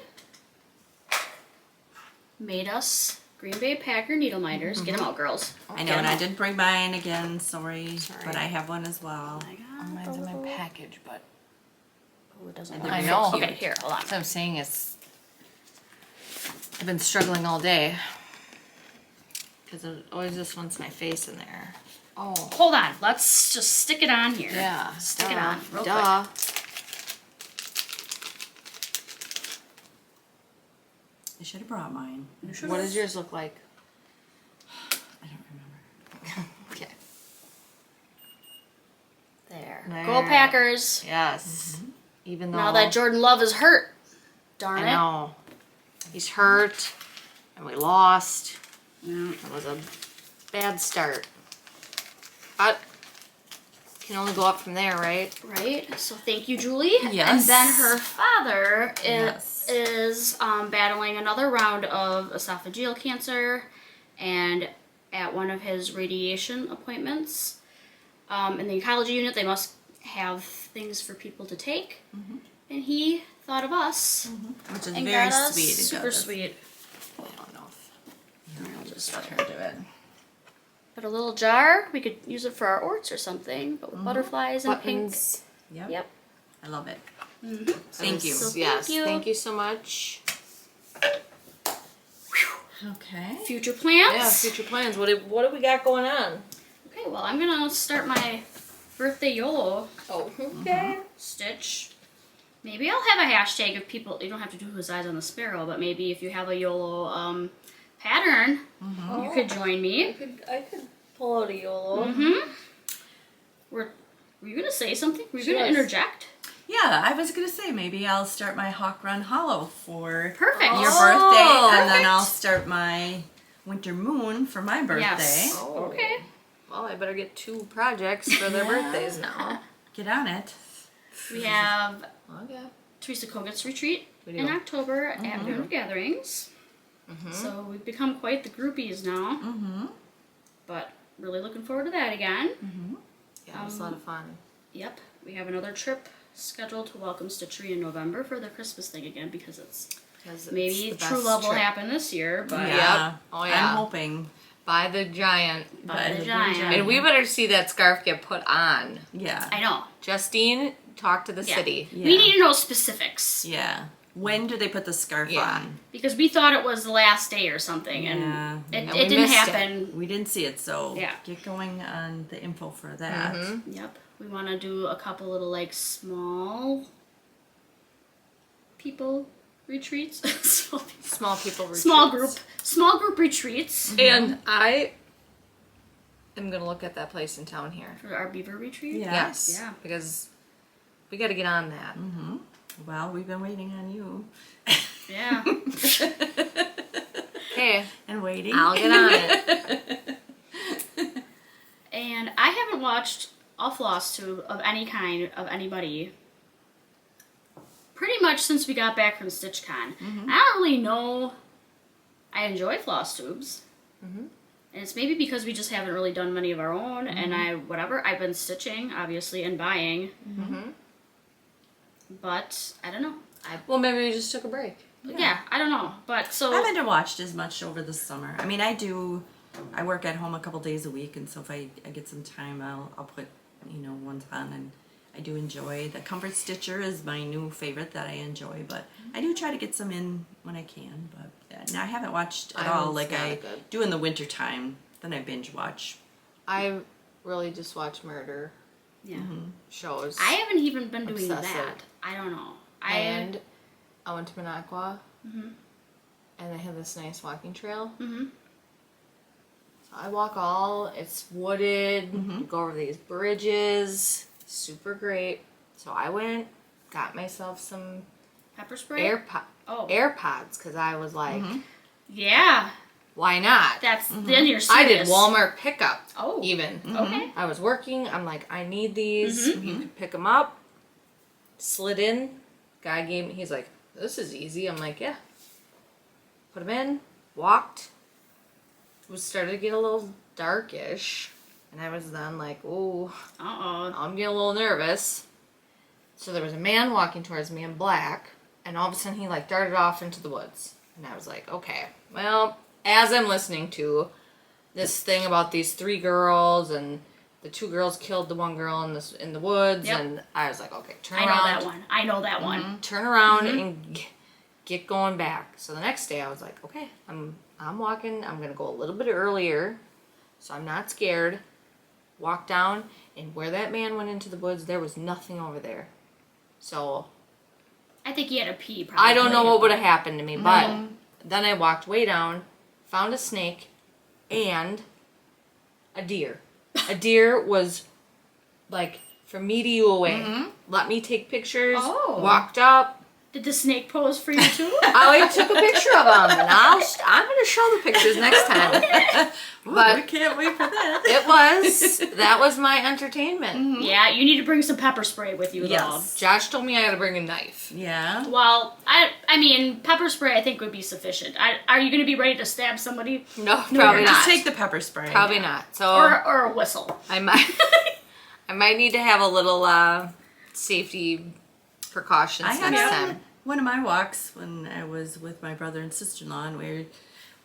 made us Green Bay Packer needle minders. Get them out, girls. I know, and I didn't bring mine again, sorry. Sorry. But I have one as well. Mine's in my package, but Oh, it doesn't I work. know. Okay, here, hold on. what I'm saying is I've been struggling all day because there's always just wants my face in there. Oh. Hold on. Let's just stick it on here. Yeah. Stick it on real Duh. I should have brought mine. What does yours look like? I don't remember. Okay. There. There. Go Packers. Yes. Even though Now that Jordan Love is hurt. Darn I it. know he's hurt and we lost. Yeah. It was a bad start. But can only go up from there, right? Right. So thank you, Julie. Yes. And then her father Yes. is battling another round of esophageal cancer, and at one of his radiation appointments in the oncology unit, they must have things for people to take, and he thought of us Which is and very got us sweet. It super got us- sweet. I don't know if I'll just let her do it. put a little jar. We could use it for our orts or something, but with butterflies and Buttons. Yep. pink. Yep. I love it. Thank Thank you. So Yes. thank you. Thank you so much. Okay. Future plans. Yeah. Future plans. What do we got going on? Okay, well, I'm gonna start my birthday YOLO Oh. Okay. stitch. Maybe I'll have a hashtag if people, you don't have to do whose eyes on the sparrow, but maybe if you have a YOLO pattern, you could join me. I could pull out a YOLO. Were you gonna say something? Were you She gonna was. interject? Yeah, I was gonna say maybe I'll start my Hawk Run Hollow for Perfect. your Oh, birthday, and then perfect. I'll start my Winter Moon for my birthday. Yes. Oh. Okay. Well, I better get 2 projects for their birthdays now. Get on it. We have Okay. Teresa Koget's retreat We do. in October at Family Gatherings. So we've become quite the groupies now. But really looking forward to that again. Yeah, it was a lot of fun. Yep. We have another trip scheduled to Welcome Stitchery in November for the Christmas thing again because maybe it's the true best love will trip. happen this year. But Yeah. Yep. Oh, yeah. I'm hoping. By the giant. By the giant. And we better see that scarf get put on. Yeah. I know. Justine, talk to the Yeah. city. Yeah. We need to know specifics. Yeah. When do they put the scarf Yeah. on? Because we thought it was the last day or something, Yeah. and And it we didn't missed it. happen. We didn't see it, so Yeah. get going on the info for that. Yep. We want to do a couple little like small people retreats. Small people retreats. Small group retreats And I am going to look at that place in town here. for our beaver retreat. Yeah. Yes. Yeah. Because we got to get on that. Well, we've been waiting on you. Yeah. Okay. And waiting. I'll get on it. And I haven't watched a FlossTube of any kind of anybody pretty much since we got back from StitchCon. I don't really know. I enjoy FlossTubes. And it's maybe because we just haven't really done many of our own, and I've been stitching, obviously, and buying. But, I don't know. Well, maybe we just took a break. Yeah, I don't know. But, so... I haven't watched as much over the summer. I mean, I work at home a couple days a week, and so if I get some time, I'll put, ones on, and I do enjoy. The Comfort Stitcher is my new favorite that I enjoy, but I do try to get some in when I can, but and I haven't watched at all like I do in the winter time. Then I binge watch. I really just watch murder shows. I haven't even been doing Obsessive. that. I don't know. And I went to Minocqua, and they have this nice walking trail. So I walk it's wooded, you go over these bridges, super great. So I went, got myself some Pepper spray? AirPods, because I was like, Yeah. why not? That's, then you're serious. I did Walmart pickup, Oh. even. Okay. I was working, I'm like, I need these, you could pick them up, slid in, guy gave me, he's like, this is easy. I'm like, yeah. Put them in, walked, was started to get a little darkish, and I was then like, oh, I'm getting a little nervous. So there was a man walking towards me in black, and all of a sudden he like darted off into the woods. And I was like, okay, well, as I'm listening to this thing about these 3 girls, and the 2 girls killed the 1 girl in the woods, and I was like, okay, turn around. I know that one. Turn around and get going back. So the next day I was like, okay, I'm walking. I'm gonna go a little bit earlier, so I'm not scared. Walk down, and where that man went into the woods, there was nothing over there. So I think he had a pee, probably. I don't know what would have happened to me, but then I walked way down, found a snake, and a deer. A deer was like from me to you away. Let me take pictures. Oh. Walked up. Did the snake pose for you too? I took a picture of him, and I'm going to show the pictures next time. But I can't wait for that. That was my entertainment. Yeah, you need to bring some pepper spray with you, though. Josh told me I got to bring a knife. Yeah. Well, I mean, pepper spray I think would be sufficient. Are you going to be ready to stab somebody? No, probably not. Just take the pepper spray. Probably not. So Or a whistle. I might need to have a little safety precautions next time. One of my walks when I was with my brother and sister-in-law, and we were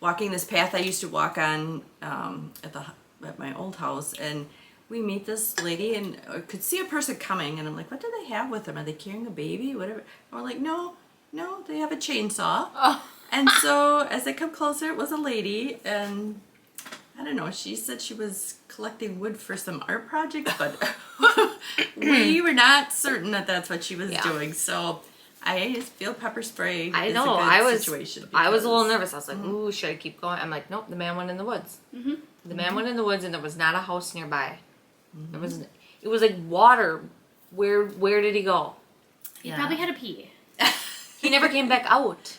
walking this path I used to walk on at my old house, and we meet this lady and could see a person coming, and I'm like, what do they have with them? Are they carrying a baby? Whatever. And we're like, no, they have a chainsaw. Oh. And so as they come closer, it was a lady, and I don't know, she said she was collecting wood for some art projects, but we were not certain that that's what she was doing. So I just feel pepper spray. I is know. a good situation I was a little nervous. I was like, ooh, should I keep going? I'm like, nope, the man went in the woods. The man went in the woods, and there was not a house nearby. It was like water. Where did he go? He probably had a pee. He never came back out.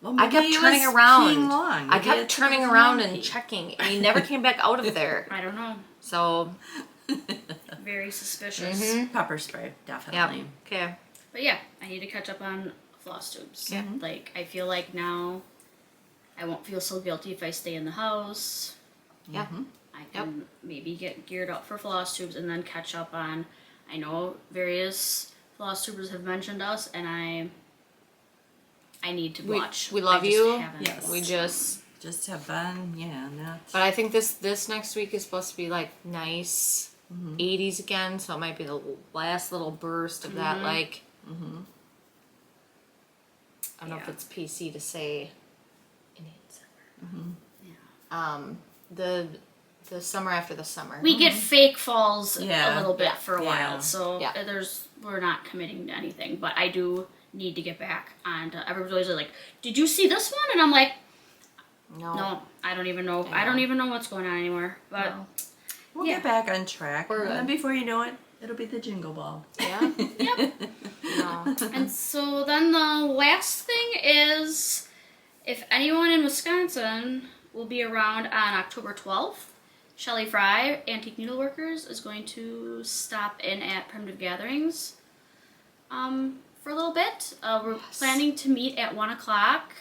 Well, I kept maybe he turning was around. peeing long. I Maybe kept it took turning him around long and pee. checking, and he never came back out of there. I don't know. So Very suspicious. Pepper spray, definitely. Yep. Okay. But yeah, I need to catch up on floss tubes. Yeah. Like, I feel like now I won't feel so guilty if I stay in the house. Yeah. I can maybe get geared up for floss tubes and then catch up on, I know various floss tubers have mentioned us, and I need to watch. We love I just you. haven't. Yes. We just have been, not. But I think this next week is supposed to be like nice 80s again, so it might be the last little burst of that like I don't know if it's PC to say Indian summer. The summer after the summer. We get fake falls a little bit Yeah. for a while, so Yeah. we're not committing to anything. But I do need to get back on. Everybody's always like, "Did you see this one?" And I'm like, "No, I don't even know. I don't even know what's going on anymore." But We'll get back on track. We're and then good. before you know it, it'll be the jingle ball. Yeah. yep. No. And so then the last thing is, if anyone in Wisconsin will be around on October 12th, Shelley Fry, Antique Needleworkers, is going to stop in at Primitive Gatherings for a little bit. We're planning to meet at 1 o'clock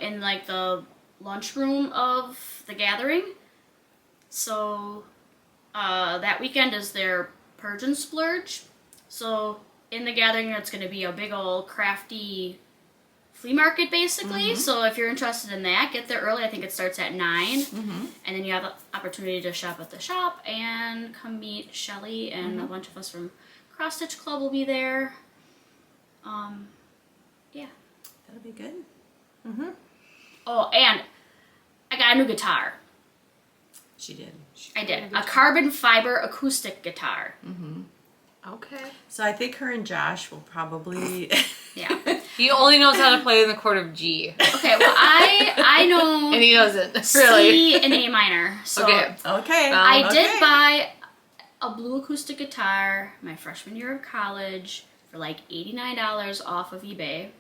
in like the lunchroom of the gathering. So that weekend is their Purge and Splurge. So in the gathering, it's going to be a big old crafty flea market, basically. So if you're interested in that, get there early. I think it starts at 9. And then you have the opportunity to shop at the shop and come meet Shelley, and a bunch of us from Cross Stitch Club will be there. Yeah. That'll be good. Oh, and I got a new guitar. She did. I did. A carbon fiber acoustic guitar. Okay. So I think her and Josh will probably. Yeah. He only knows how to play in the chord of G. Okay, well, I know And he doesn't, really. C and A minor. So Okay. Okay. I did buy a blue acoustic guitar my freshman year of college for like $89 off of eBay.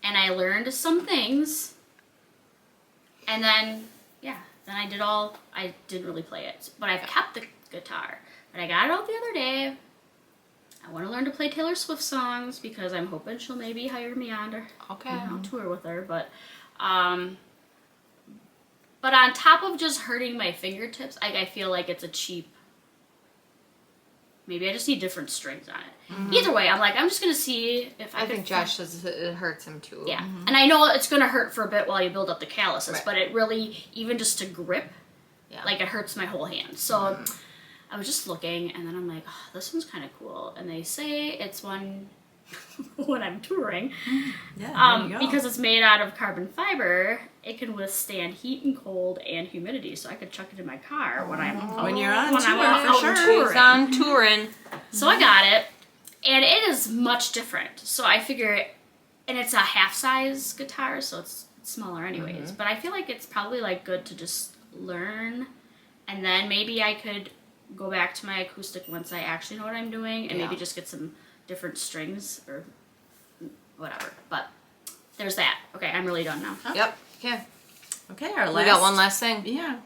And I learned some things. And then, then I didn't really play it. But I've kept the guitar. But I got it out the other day. I want to learn to play Taylor Swift songs because I'm hoping she'll maybe hire me on to tour with her. But on top of just hurting my fingertips, I feel like it's a cheap. Maybe I just need different strings on it. Either way, I'm just gonna see if I think Josh says it hurts him too. Yeah, and I know it's gonna hurt for a bit while you build up the calluses, Right. but it really, even just to grip, Yeah. like it hurts my whole hand. So I was just looking, and then I'm like, oh, this one's kind of cool. And they say it's one when I'm touring, Yeah, there you go. because it's made out of carbon fiber. It can withstand heat and cold and humidity, so I could chuck it in my car when I'm When you're on when tour, I'm for out sure. touring. He's on touring. So I got it, and it is much different. So I figure, and it's a half-size guitar, so it's smaller anyways. But I feel like it's probably like good to just learn, and then maybe I could go back to my acoustic once I actually know what I'm doing, and maybe just get some different strings or whatever. But there's that. Okay, I'm really done now. Yep. Okay. Okay, our last. We got one last thing. Yeah.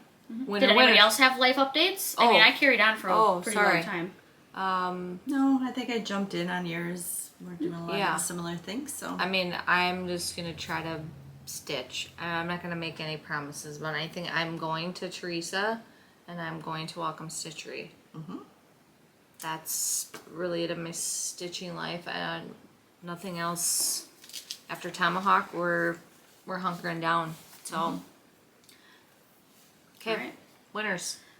Winner, Did anybody winner. else have life updates? I mean, I carried on for a pretty long time. No, I think I jumped in on yours. We're doing a lot Yeah. of similar things, so. I mean, I'm just gonna try to stitch. I'm not gonna make any promises, but I think I'm going to Teresa, and I'm going to Welcome Stitchery. That's really it of my stitching life. Nothing else. After Tomahawk, we're hunkering down. So, okay, Alright.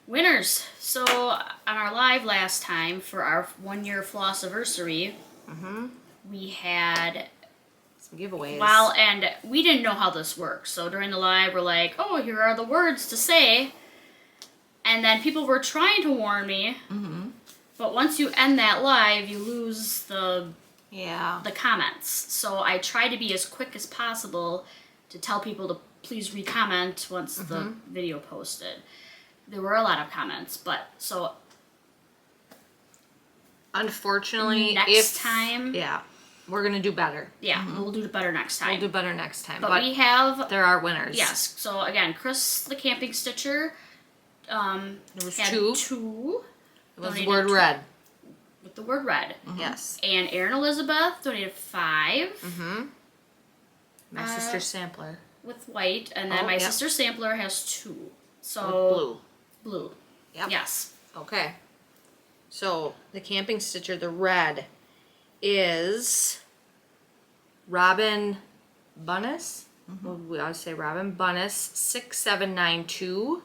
Winners. So on our live last time for our 1-year Flossiversary, we had Some giveaways. and we didn't know how this works. So during the live, we're like, "Oh, here are the words to say," and then people were trying to warn me. But once you end that live, you lose the comments. So I try to be as quick as possible to tell people to please re-comment once the video posted. There were a lot of comments, but so unfortunately, next time, we're gonna do better. we'll do better next time. We'll do better next time. But we have there are winners. yes. So again, Chris the Camping Stitcher There was had two. two. It was the Donated word two. red. With the word red. Yes. And Erin Elizabeth donated 5. Mm-hmm. My sister's sampler. With white, and then my sister's sampler has 2. So with blue. Blue. Yep. Yes. Okay. So the camping stitcher, the red, is Robin Bunnis. We always say Robin Bunnis 6792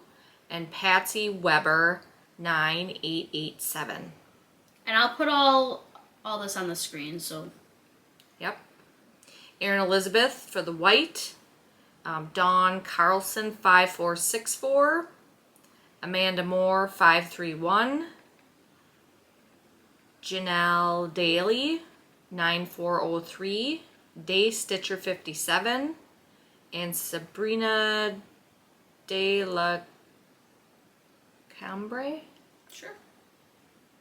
and Patsy Weber 9887. And I'll put all this on the screen. So. Yep. Erin Elizabeth for the white. Dawn Carlson 5464. Amanda Moore 531. Janelle Daly 9403. Day Stitcher 57. And Sabrina De La Cambre Sure.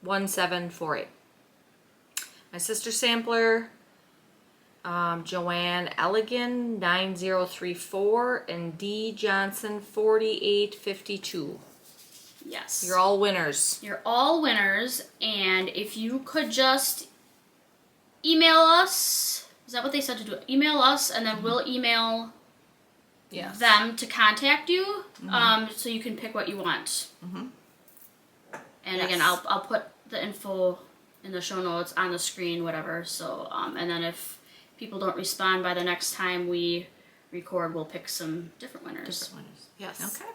1748. My sister sampler, Joanne Elligan 9034 and D Johnson 4852. Yes. You're all winners. You're all winners, and if you could just email us, is that what they said to do? Email us, and then we'll email them to contact you, so you can pick what you want. And again, I'll put the info in the show notes on the screen, whatever. So, and then if people don't respond by the next time we record, we'll pick some different winners. Yes. Okay.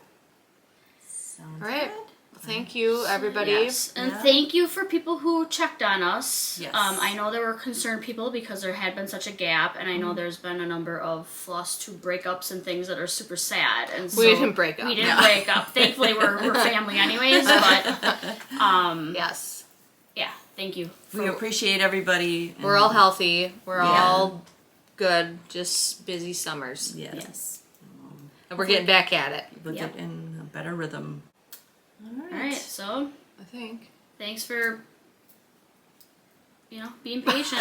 Sounds All right. good. Well, thank you, everybody. Yes, and thank you for people who checked on us. Yes. I know there were concerned people because there had been such a gap, and I know there's been a number of FlossTube breakups and things that are super sad. And so We didn't break up. We didn't break up. Thankfully, we're family anyways. But Yes. yeah, thank you. We appreciate everybody. We're all healthy. We're all good. Just busy summers. Yes. And we're getting back at it. We'll get in a better rhythm. All right, so I think. thanks for being patient.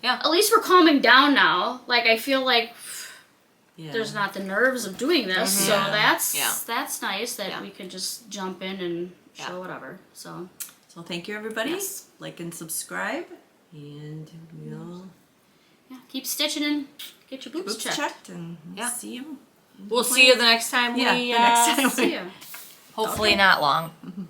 Yeah. At least we're calming down now. Like I feel like Yeah. there's not the nerves of doing this, so Yeah. that's nice that we can just jump in and show whatever. So thank you, everybody. Yes. Like and subscribe, and we'll keep stitching and get your boobs checked. and we'll see you. We'll see you the next time the next time See ya. hopefully not long.